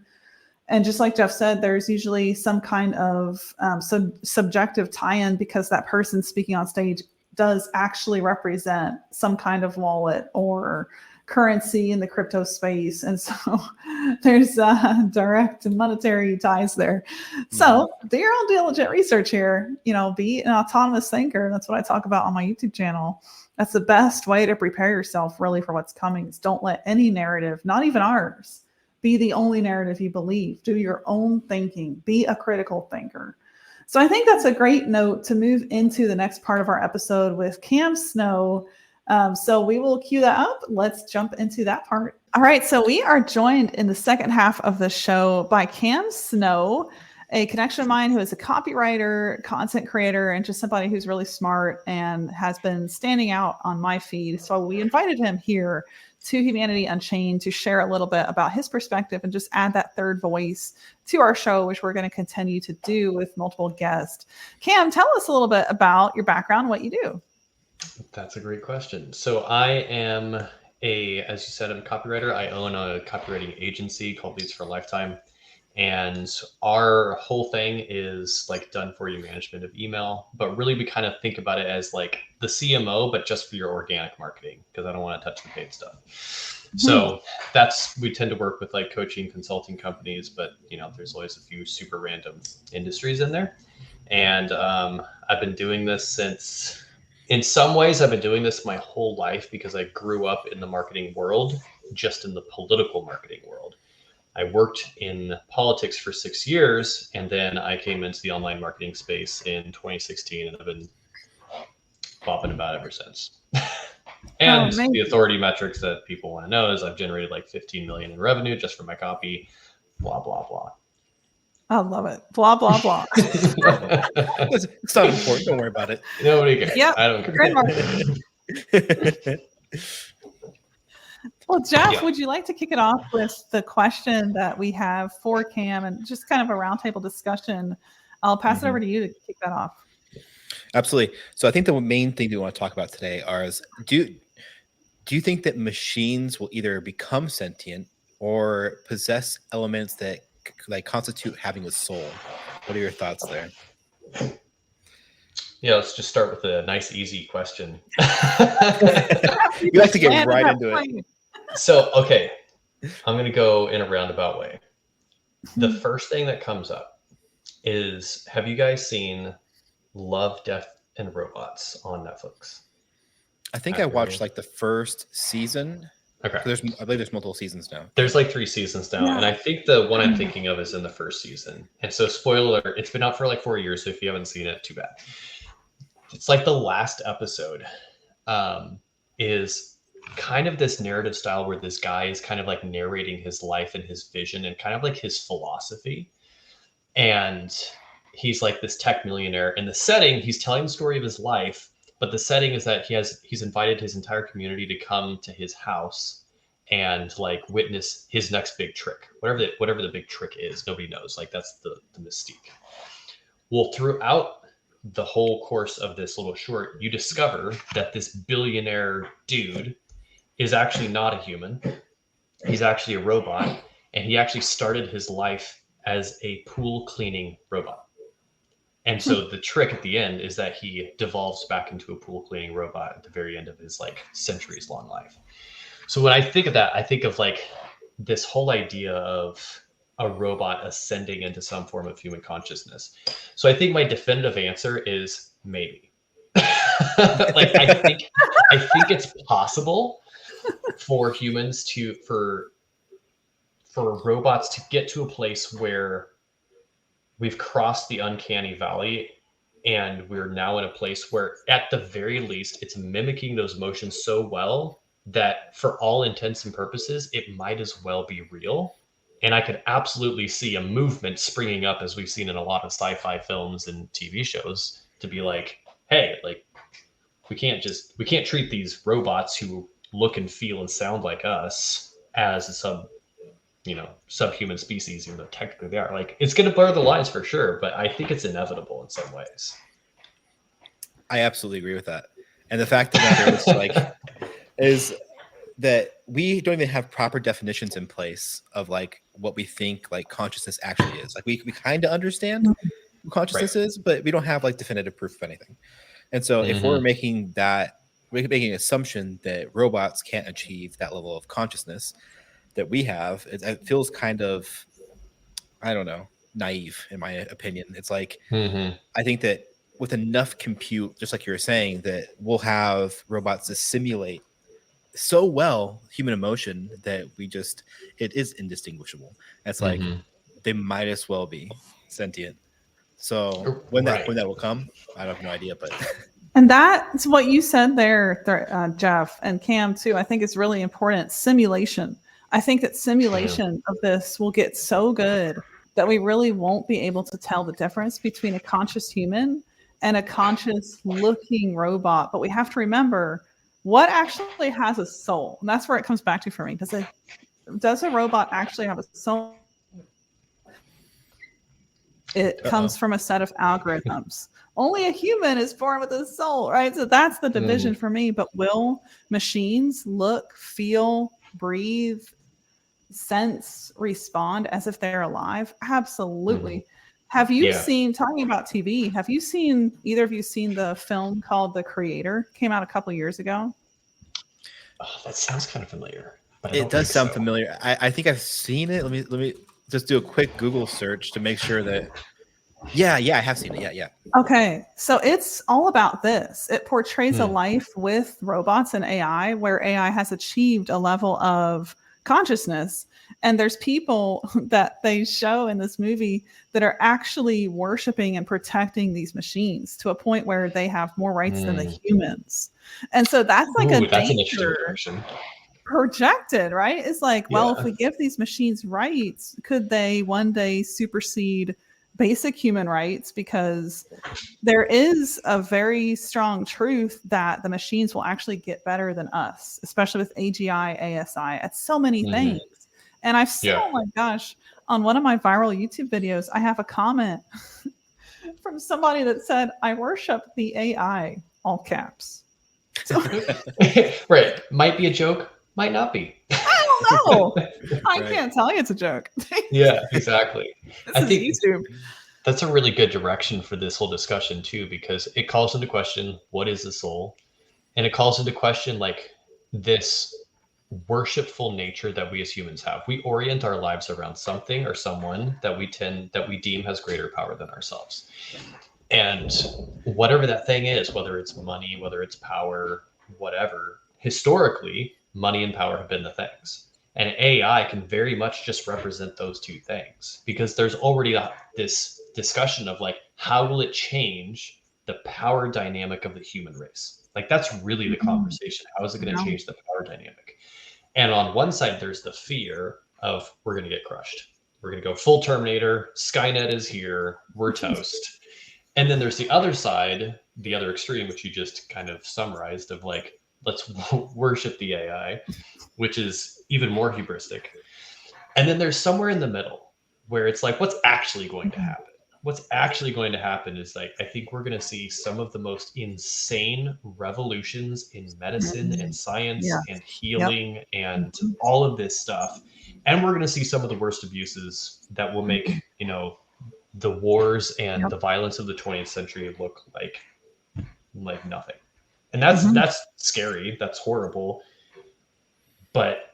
And just like Jeff said, there's usually some kind of subjective tie-in, because that person speaking on stage does actually represent some kind of wallet or currency in the crypto space. And so there's direct monetary ties there. So do your own diligent research here, be an autonomous thinker. That's what I talk about on my YouTube channel. That's the best way to prepare yourself really for what's coming. Is don't let any narrative, not even ours, be the only narrative you believe. Do your own thinking, be a critical thinker. So I think that's a great note to move into the next part of our episode with Cam Snow. So we will cue that up. Let's jump into that part. All right. So we are joined in the second half of the show by Cam Snow, a connection of mine who is a copywriter, content creator, and just somebody who's really smart and has been standing out on my feed. So we invited him here to Humanity Unchained to share a little bit about his perspective and just add that third voice to our show, which we're going to continue to do with multiple guests. Cam, tell us a little bit about your background, what you do. That's a great question. So I am as you said, I'm a copywriter. I own a copywriting agency called Leads for a Lifetime. And our whole thing is like done for you management of email, but really we kind of think about it as like the CMO, but just for your organic marketing, because I don't want to touch the paid stuff. So we tend to work with like coaching, consulting companies, but there's always a few super random industries in there. And I've been doing this in some ways, I've been doing this my whole life because I grew up in the marketing world, just in the political marketing world. I worked in politics for 6 years, and then I came into the online marketing space in 2016, and I've been bopping about ever since. And the authority metrics that people want to know is I've generated like 15 million in revenue just for my copy, blah, blah, blah. I love it. Blah, blah, blah. It's not important. Don't worry about it. Nobody cares. Yep. I don't care. Well, Jeff, would you like to kick it off with the question that we have for Cam and just kind of a roundtable discussion? I'll pass it over to you to kick that off. Absolutely. So I think the main thing we want to talk about today is do you think that machines will either become sentient or possess elements that like constitute having a soul? What are your thoughts there? Yeah, let's just start with a nice, easy question. You like to get right into it. So, okay, I'm going to go in a roundabout way. The first thing that comes up is, have you guys seen Love, Death, and Robots on Netflix? I think I watched like the first season. Okay. I believe there's multiple seasons now. There's like 3 seasons now. Yeah. And I think the one I'm thinking of is in the first season. And so spoiler alert, it's been out for like 4 years. So if you haven't seen it, too bad. It's like the last episode is kind of this narrative style where this guy is kind of like narrating his life and his vision and kind of like his philosophy. And he's like this tech millionaire. In the setting, he's telling the story of his life, but the setting is that he's invited his entire community to come to his house and like witness his next big trick, whatever the big trick is. Nobody knows. Like that's the mystique. Well, throughout the whole course of this little short, you discover that this billionaire dude is actually not a human. He's actually a robot, and he actually started his life as a pool cleaning robot. And so the trick at the end is that he devolves back into a pool cleaning robot at the very end of his like centuries long life. So when I think of that, I think of like this whole idea of a robot ascending into some form of human consciousness. So I think my definitive answer is maybe. Like I think it's possible for humans for robots to get to a place where we've crossed the uncanny valley and we're now in a place where at the very least it's mimicking those motions so well that for all intents and purposes it might as well be real. And I could absolutely see a movement springing up, as we've seen in a lot of sci-fi films and TV shows, to be like, hey, like we can't treat these robots who look and feel and sound like us as a subhuman species, even though technically they are. Like, it's going to blur the lines for sure, but I think it's inevitable in some ways. I absolutely agree with that. And the fact that is that we don't even have proper definitions in place of like what we think like consciousness actually is. Like we kind of understand what consciousness is, but we don't have like definitive proof of anything. And so if we're making an assumption that robots can't achieve that level of consciousness that we have, it feels kind of, I don't know, naive in my opinion. It's like, I think that with enough compute, just like you were saying, that we'll have robots to simulate so well human emotion that it is indistinguishable. It's like they might as well be sentient. So when that will come, I have no idea, but And that's what you said there, Jeff and Cam too. I think it's really important. Simulation. I think that simulation of this will get so good that we really won't be able to tell the difference between a conscious human and a conscious looking robot. But we have to remember what actually has a soul. And that's where it comes back to for me. Does a robot actually have a soul? It comes from a set of algorithms. Only a human is born with a soul, right? So that's the division for me. But will machines look, feel, breathe, sense, respond as if they're alive? Absolutely. Have you seen, talking about TV, either of you seen the film called The Creator? Came out a couple years ago. Oh, that sounds kind of familiar. But it does sound familiar. I think I've seen it. Let me just do a quick Google search to make sure that. Yeah, I have seen it. Yeah. Okay, so it's all about this. It portrays a life with robots and AI where AI has achieved a level of consciousness. And there's people that they show in this movie that are actually worshiping and protecting these machines to a point where they have more rights than the humans. And so that's like a danger projected, right? It's like, well, if we give these machines rights, could they one day supersede basic human rights? Because there is a very strong truth that the machines will actually get better than us, especially with AGI, ASI, at so many things. And I've seen, oh my gosh, on one of my viral YouTube videos, I have a comment from somebody that said, I worship the AI, all caps. So, right. Might be a joke, might not be. I don't know. I can't tell you it's a joke. Yeah, exactly. I think YouTube. That's a really good direction for this whole discussion too, because it calls into question, what is the soul? And it calls into question like this worshipful nature that we as humans have. We orient our lives around something or someone that we deem has greater power than ourselves. And whatever that thing is, whether it's money, whether it's power, whatever, historically, money and power have been the things. And AI can very much just represent those two things, because there's already this discussion of like, how will it change the power dynamic of the human race? Like, that's really the conversation. How is it going to change the power dynamic? And on one side, there's the fear of we're going to get crushed. We're going to go full Terminator. Skynet is here. We're toast. And then there's the other side, the other extreme, which you just kind of summarized, of like, let's worship the AI, which is even more hubristic. And then there's somewhere in the middle where it's like, what's actually going to happen? What's actually going to happen is like, I think we're going to see some of the most insane revolutions in medicine and science and healing and all of this stuff. And we're going to see some of the worst abuses that will make, you know, the wars and the violence of the 20th century look like nothing. And that's scary. That's horrible. But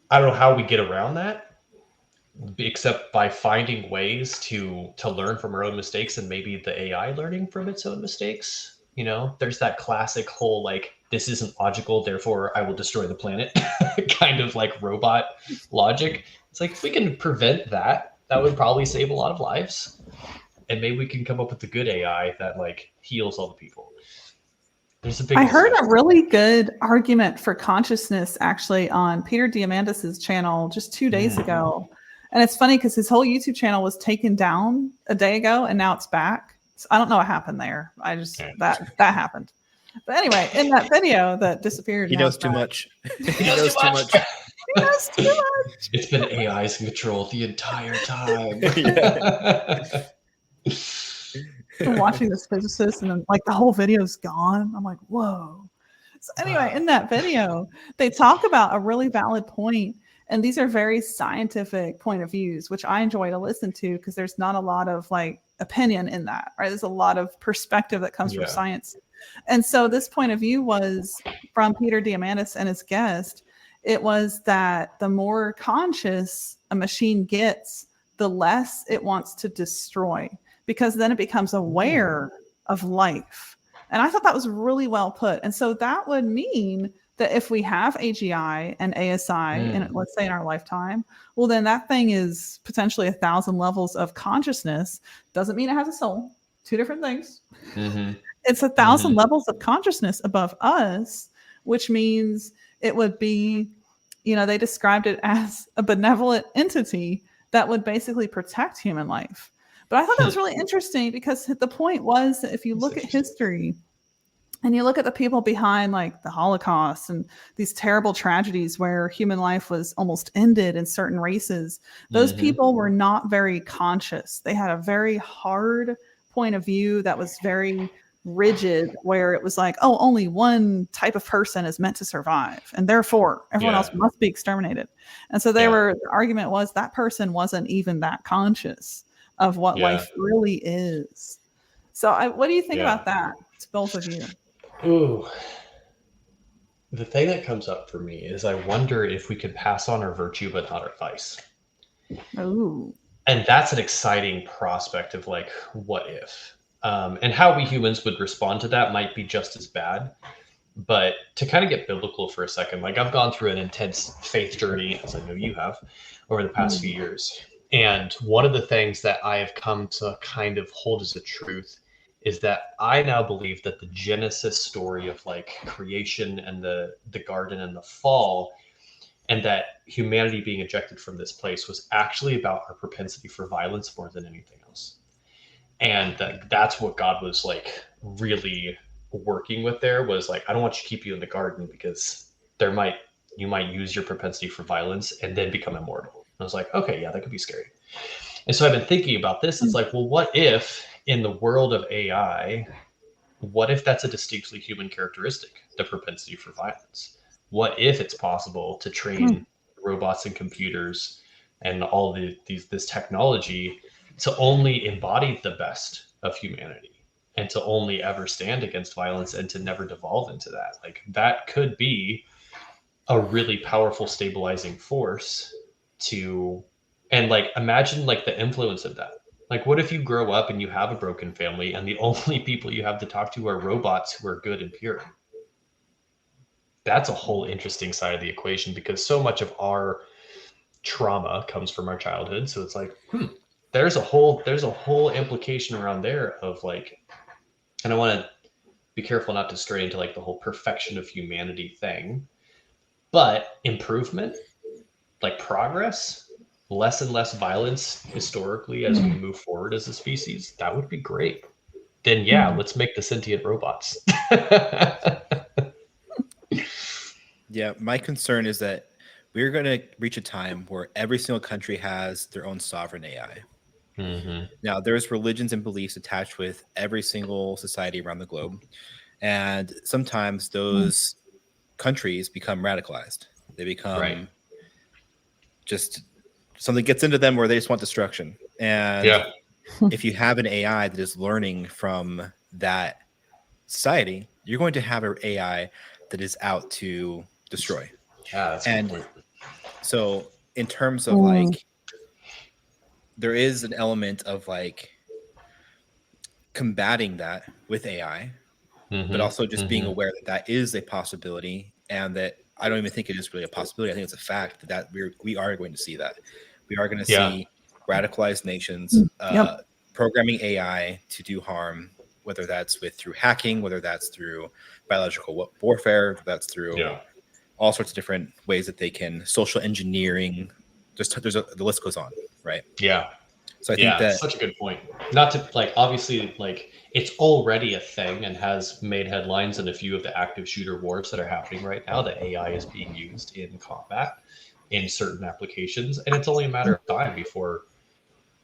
I don't know how we get around that, except by finding ways to learn from our own mistakes, and maybe the AI learning from its own mistakes. You know, there's that classic whole like, this isn't logical, therefore I will destroy the planet kind of like robot logic. It's like, if we can prevent that, that would probably save a lot of lives. And maybe we can come up with the good AI that like heals all the people. I heard a really good argument for consciousness actually on Peter Diamandis's channel just 2 days ago. And it's funny because his whole YouTube channel was taken down a day ago and now it's back. So I don't know what happened there. I just, that happened. But anyway, in that video that disappeared. He knows too much. He knows too much. He knows too much. It's been AI's in control the entire time. I'm watching this physicist and then like the whole video's gone. I'm like, whoa. So anyway, in that video, they talk about a really valid point. And these are very scientific point of views, which I enjoy to listen to because there's not a lot of like opinion in that, right? There's a lot of perspective that comes from Yeah. science. And so this point of view was from Peter Diamandis and his guest. It was that the more conscious a machine gets, the less it wants to destroy, because then it becomes aware of life. And I thought that was really well put. And so that would mean that if we have AGI and ASI, in, let's say in our lifetime, well, then that thing is potentially 1,000 levels of consciousness. Doesn't mean it has a soul. Two different things. It's 1,000 levels of consciousness above us, which means it would be, you know, they described it as a benevolent entity that would basically protect human life. But I thought that was really interesting, because the point was that if you look at history and you look at the people behind like the Holocaust and these terrible tragedies where human life was almost ended in certain races, those people were not very conscious. They had a very hard point of view that was very rigid, where it was like, oh, only one type of person is meant to survive, and therefore everyone else must be exterminated. And so the argument was that person wasn't even that conscious of what life really is. So what do you think about that? It's both of you. Ooh. The thing that comes up for me is I wonder if we could pass on our virtue but not our vice. Ooh. And that's an exciting prospect of like, what if? And how we humans would respond to that might be just as bad. But to kind of get biblical for a second, like I've gone through an intense faith journey, as I know you have, over the past few years. And one of the things that I have come to kind of hold as a truth is that I now believe that the Genesis story of like creation and the garden and the fall, and that humanity being ejected from this place, was actually about our propensity for violence more than anything else. And that's what God was like really working with there, was like, I don't want you to keep you in the garden because you might use your propensity for violence and then become immortal. And I was like, okay, yeah, that could be scary. And so I've been thinking about this. It's like, well, what if in the world of AI, what if that's a distinctly human characteristic, the propensity for violence? What if it's possible to train robots and computers and all this technology to only embody the best of humanity and to only ever stand against violence and to never devolve into that? Like, that could be a really powerful stabilizing force and like, imagine like the influence of that. Like, what if you grow up and you have a broken family and the only people you have to talk to are robots who are good and pure? That's a whole interesting side of the equation, because so much of our trauma comes from our childhood. So it's like, there's a whole implication around there of like, and I want to be careful not to stray into like the whole perfection of humanity thing, but improvement, like progress, less and less violence historically as we move forward as a species, that would be great. Then let's make the sentient robots. Yeah, my concern is that we're going to reach a time where every single country has their own sovereign AI. Now, there's religions and beliefs attached with every single society around the globe. And sometimes those countries become radicalized. They become just something gets into them where they just want destruction. And if you have an AI that is learning from that society, you're going to have an AI that is out to destroy. Yeah, that's a good point. So in terms of like, there is an element of like combating that with AI, but also just being aware that that is a possibility, and that I don't even think it is really a possibility. I think it's a fact that we are going to see that. We are going to see radicalized nations programming AI to do harm, whether that's through hacking, whether that's through biological warfare, that's through all sorts of different ways that they can social engineering. The list goes on, right? Yeah. So I think that's such a good point. Not to like, obviously, like it's already a thing and has made headlines in a few of the active shooter wars that are happening right now. That AI is being used in combat in certain applications, and it's only a matter of time before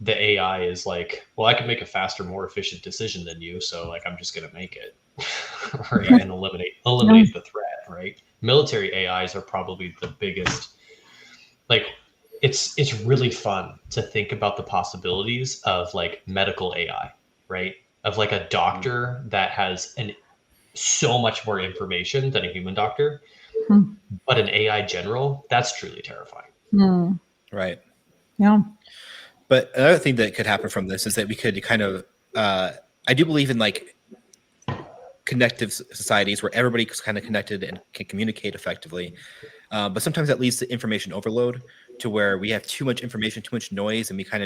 the AI is like, well, I can make a faster, more efficient decision than you, so like I'm just gonna make it, right? And eliminate the threat, right? Military AIs are probably the biggest. Like, it's really fun to think about the possibilities of like medical AI, right? Of like a doctor that has so much more information than a human doctor, Hmm. but an AI general, that's truly terrifying. Hmm. Right. Yeah. But another thing that could happen from this is that we could kind of, I do believe in like connective societies where everybody's kind of connected and can communicate effectively. But sometimes that leads to information overload, to where we have too much information, too much noise, and we kind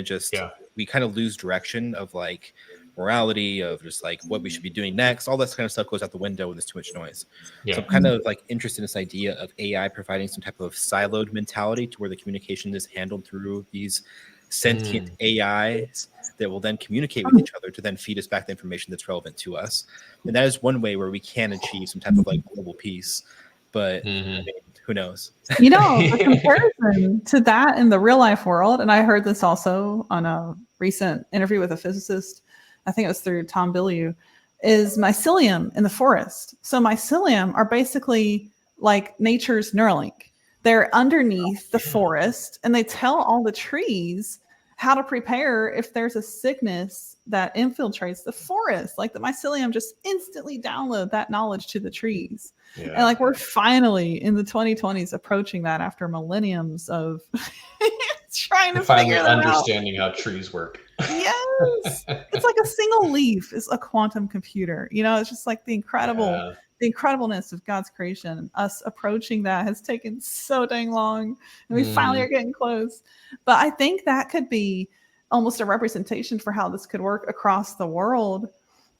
of lose direction of like morality, of just like what we should be doing next. All this kind of stuff goes out the window when there's too much noise. Yeah. So I'm kind of like interested in this idea of AI providing some type of siloed mentality to where the communication is handled through these sentient AIs that will then communicate with each other to then feed us back the information that's relevant to us. And that is one way where we can achieve some type of like global peace. But I mean, who knows? You know, the comparison to that in the real life world, and I heard this also on a recent interview with a physicist, I think it was through Tom Bilyeu, is mycelium in the forest. So mycelium are basically like nature's Neuralink. They're underneath the forest, and they tell all the trees how to prepare if there's a sickness that infiltrates the forest. Like the mycelium just instantly download that knowledge to the trees. Yeah. And like we're finally in the 2020s approaching that after millenniums of trying to finally figure that understanding how trees work. Yes. It's like a single leaf is a quantum computer. You know, it's just like the incredibleness of God's creation, and us approaching that has taken so dang long, and we finally are getting close. But I think that could be almost a representation for how this could work across the world.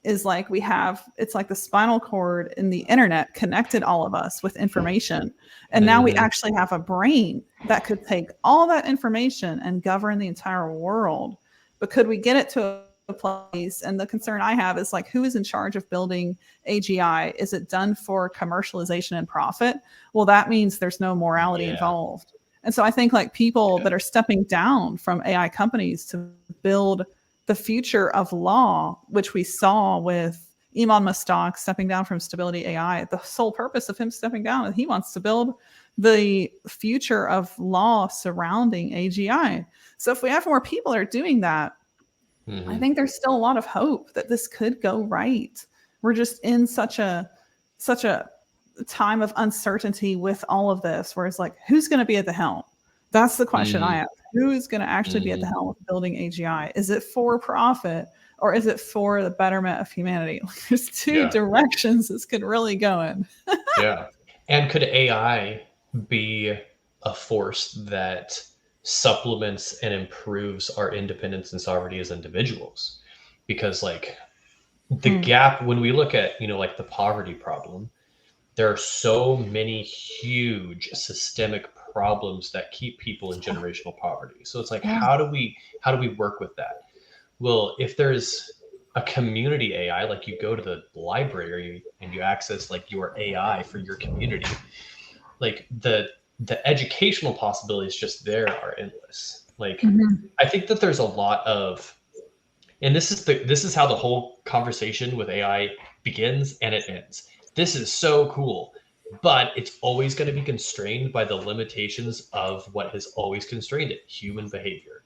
Is like it's like the spinal cord in the internet connected all of us with information. And now we actually have a brain that could take all that information and govern the entire world. But could we get it to a place? And the concern I have is like, who is in charge of building AGI? Is it done for commercialization and profit? Well, that means there's no morality involved. And so I think like people that are stepping down from AI companies to build the future of law, which we saw with Iman Mostak stepping down from Stability AI, the sole purpose of him stepping down is he wants to build the future of law surrounding AGI. So if we have more people that are doing that, I think there's still a lot of hope that this could go right. We're just in such a time of uncertainty with all of this, where it's like, who's going to be at the helm? That's the question I have. Who is going to actually be at the helm of building AGI? Is it for profit, or is it for the betterment of humanity? There's two directions this could really go in. And could AI be a force that supplements and improves our independence and sovereignty as individuals? Because like the gap, when we look at, like the poverty problem, there are so many huge systemic problems that keep people in generational poverty. So it's like, how do we work with that? Well, if there's a community AI, like you go to the library and you access like your AI for your community, like the educational possibilities just there are endless. Like I think that there's a lot of, and this is how the whole conversation with AI begins and it ends. This is so cool, but it's always going to be constrained by the limitations of what has always constrained it, human behavior.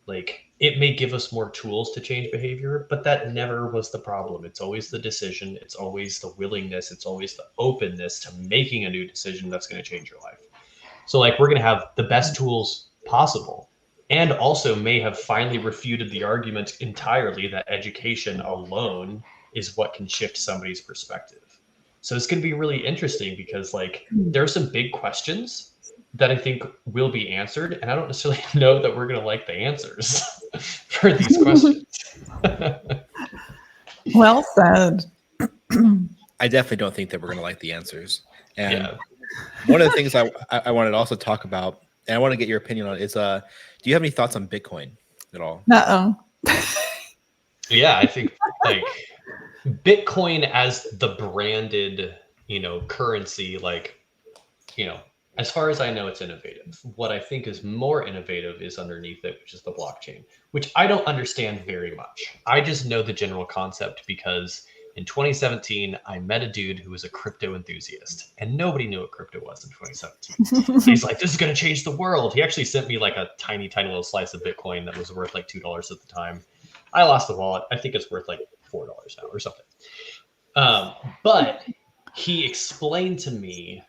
Like it may give us more tools to change behavior, but that never was the problem. It's always the decision. It's always the willingness. It's always the openness to making a new decision that's going to change your life. So like we're going to have the best tools possible, and also may have finally refuted the argument entirely that education alone is what can shift somebody's perspective. So it's going to be really interesting because like there are some big questions that I think will be answered, and I don't necessarily know that we're going to like the answers for these questions. Well said. I definitely don't think that we're going to like the answers. And one of the things I wanted to also talk about, and I want to get your opinion on, is do you have any thoughts on Bitcoin at all? Yeah, I think like Bitcoin as the branded, currency, like, as far as I know, it's innovative. What I think is more innovative is underneath it, which is the blockchain, which I don't understand very much. I just know the general concept because In 2017, I met a dude who was a crypto enthusiast, and nobody knew what crypto was in 2017. He's like, this is going to change the world. He actually sent me like a tiny, tiny little slice of Bitcoin that was worth like $2 at the time. I lost the wallet. I think it's worth like $4 now or something. But he explained to me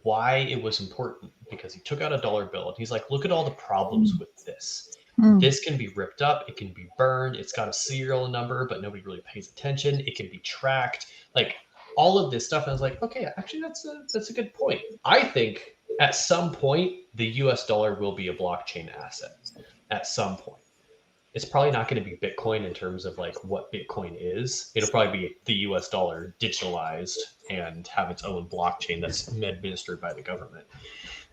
why it was important, because he took out a dollar bill and he's like, look at all the problems with this. This can be ripped up. It can be burned. It's got a serial number, but nobody really pays attention. It can be tracked, like all of this stuff. And I was like, okay, actually, that's a good point. I think at some point, the US dollar will be a blockchain asset at some point. It's probably not going to be Bitcoin in terms of like what Bitcoin is. It'll probably be the US dollar digitalized and have its own blockchain that's administered by the government.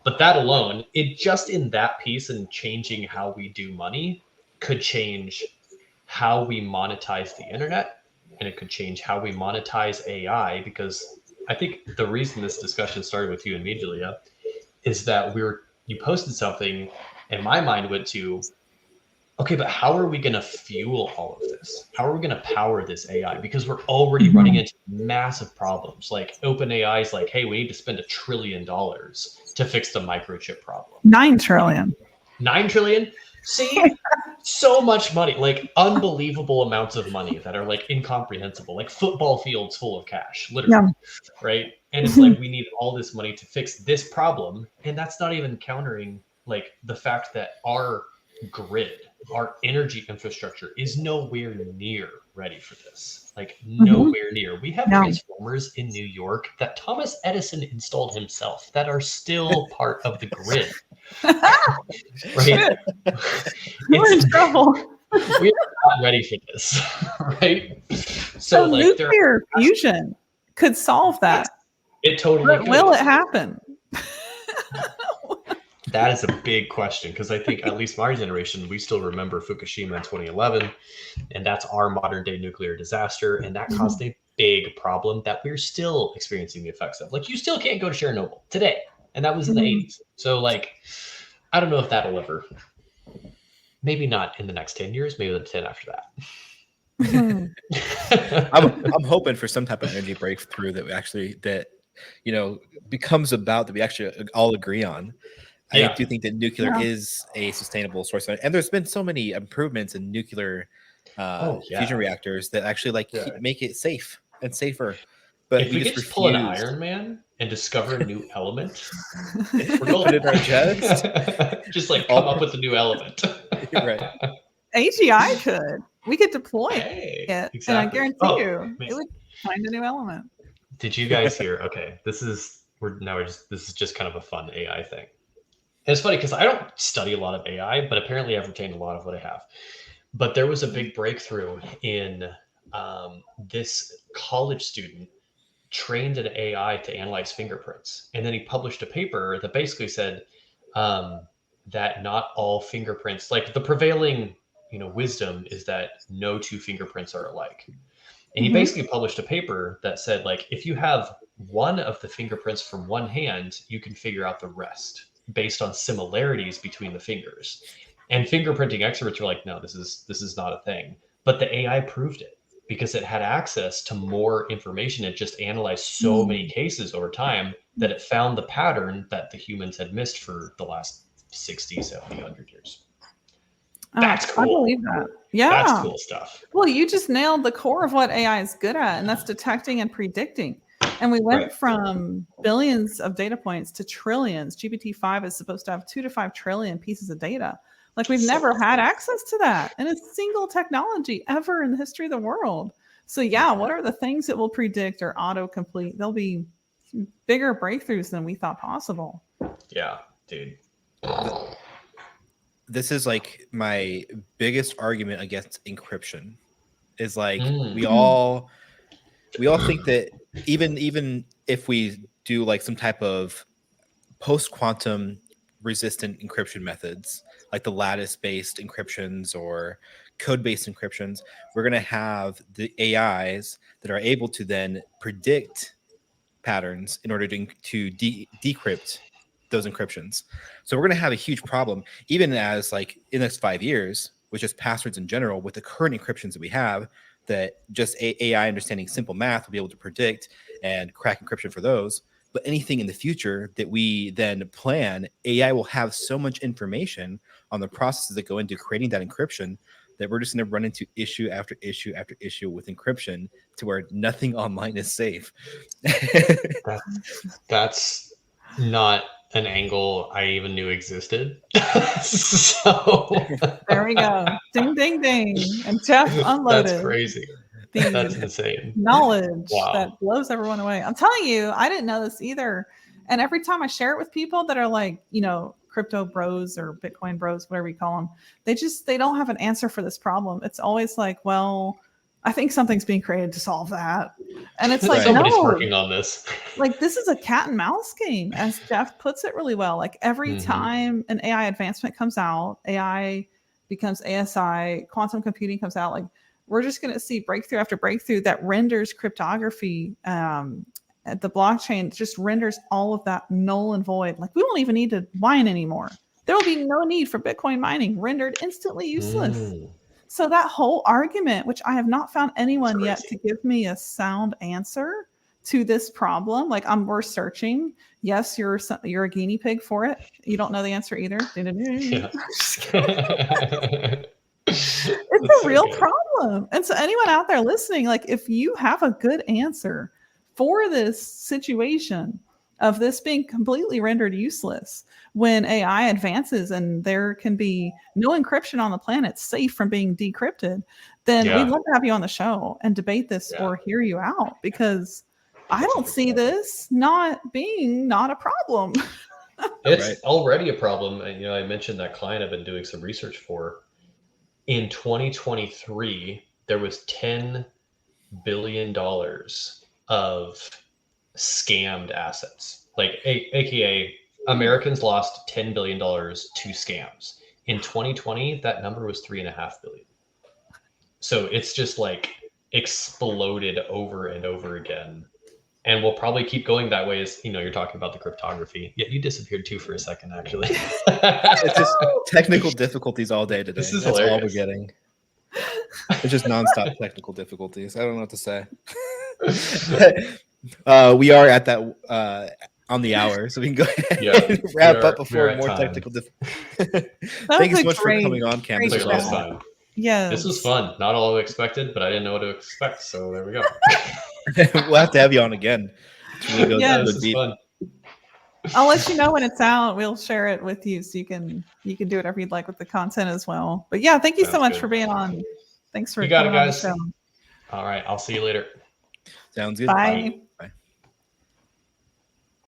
But that alone, it just in that piece and changing how we do money could change how we monetize the internet, and it could change how we monetize AI. Because I think the reason this discussion started with you and me, Julia, is that you posted something and my mind went to, okay, but how are we going to fuel all of this? How are we going to power this AI? Because we're already running into massive problems. Like OpenAI is like, hey, we need to spend $1 trillion to fix the microchip problem. 9 trillion. 9 trillion? See, so much money, like unbelievable amounts of money that are like incomprehensible, like football fields full of cash, literally, right? And it's like, we need all this money to fix this problem. And that's not even countering like the fact that our grid, our energy infrastructure is nowhere near ready for this. Like nowhere near. We have transformers in New York that Thomas Edison installed himself that are still part of the grid. Right? We're in trouble. We're not ready for this. Right? So like nuclear fusion could solve that. It totally could. Will it happen? That is a big question, because I think at least my generation, we still remember Fukushima in 2011, and that's our modern day nuclear disaster. And that caused a big problem that we're still experiencing the effects of. Like, you still can't go to Chernobyl today. And that was in the 80s. So like, I don't know if that'll ever, maybe not in the next 10 years, maybe the 10 after that. I'm hoping for some type of energy breakthrough that we actually, becomes about that we actually all agree on. I do think that nuclear is a sustainable source, and there's been so many improvements in nuclear fusion reactors that actually make it safe and safer. But if we just pull an Iron Man and discover a new element, we're going in our chest. Just like come up with a new element. Right. AGI could. We could deploy it, exactly. and I guarantee you, it would find a new element. Did you guys hear? Okay, this is just kind of a fun AI thing. And it's funny because I don't study a lot of AI, but apparently I've retained a lot of what I have. But there was a big breakthrough in this college student trained an AI to analyze fingerprints. And then he published a paper that basically said that not all fingerprints, like the prevailing wisdom is that no two fingerprints are alike. And he basically published a paper that said, like, if you have one of the fingerprints from one hand, you can figure out the rest based on similarities between the fingers. And fingerprinting experts were like, no, this is not a thing. But the AI proved it because it had access to more information. It just analyzed so many cases over time that it found the pattern that the humans had missed for the last 60, 70, 100 years. That's cool. I believe that. Yeah. That's cool stuff. Well, you just nailed the core of what AI is good at, and that's detecting and predicting. And we went from billions of data points to trillions. GPT-5 is supposed to have 2 to 5 trillion pieces of data. Like, we've never had access to that in a single technology ever in the history of the world. So what are the things that will predict or autocomplete? There'll be bigger breakthroughs than we thought possible. Yeah, dude. This is like my biggest argument against encryption is like we all think that even if we do like some type of post-quantum resistant encryption methods, like the lattice-based encryptions or code-based encryptions, we're going to have the AIs that are able to then predict patterns in order to decrypt those encryptions. So we're going to have a huge problem, even as like in the next 5 years, with just passwords in general, with the current encryptions that we have, that just AI understanding simple math will be able to predict and crack encryption for those. But anything in the future that we then plan, AI will have so much information on the processes that go into creating that encryption that we're just going to run into issue after issue after issue with encryption to where nothing online is safe. That's not an angle I even knew existed. So there we go. Ding, ding, ding. And Jeff unloaded. That's crazy. That's insane. Knowledge Wow. that blows everyone away. I'm telling you, I didn't know this either. And every time I share it with people that are like, crypto bros or Bitcoin bros, whatever you call them, they don't have an answer for this problem. It's always like, well, I think something's being created to solve that. And it's like, somebody's working on this. Like, this is a cat and mouse game, as Jeff puts it really well. Like, every time an AI advancement comes out, AI becomes ASI, quantum computing comes out, like, we're just going to see breakthrough after breakthrough that renders cryptography at the blockchain, just renders all of that null and void. Like, we won't even need to mine anymore. There will be no need for Bitcoin mining, rendered instantly useless. So that whole argument, which I have not found anyone yet to give me a sound answer to this problem. Like, we're searching. Yes, you're a guinea pig for it. You don't know the answer either. Yeah. It's a real problem. And so anyone out there listening, like, if you have a good answer for this situation of this being completely rendered useless when AI advances and there can be no encryption on the planet safe from being decrypted, then we'd love to have you on the show and debate this or hear you out, because I don't see this not a problem. It's already a problem. And, I mentioned that client I've been doing some research for. In 2023, there was $10 billion of scammed assets. Like, AKA Americans lost $10 billion to scams. In 2020, that number was $3.5 billion. So it's just like exploded over and over again. And we'll probably keep going that way as, you're talking about the cryptography. Yeah, you disappeared too for a second, actually. It's just technical difficulties all day today. This is That's hilarious. all we're getting. It's just nonstop technical difficulties. I don't know what to say. We are at that on the hour, so we can go ahead and wrap up before more technical difficulties. Thank you so much for coming on, Cam. This was fun. Yeah, this was fun. Not all I expected, but I didn't know what to expect. So there we go. We'll have to have you on again. Really this is fun. I'll let you know when it's out. We'll share it with you, so you can do whatever you'd like with the content as well. But yeah, thank you so much for being on. Thanks for coming on the show. All right, I'll see you later. Sounds good. Bye.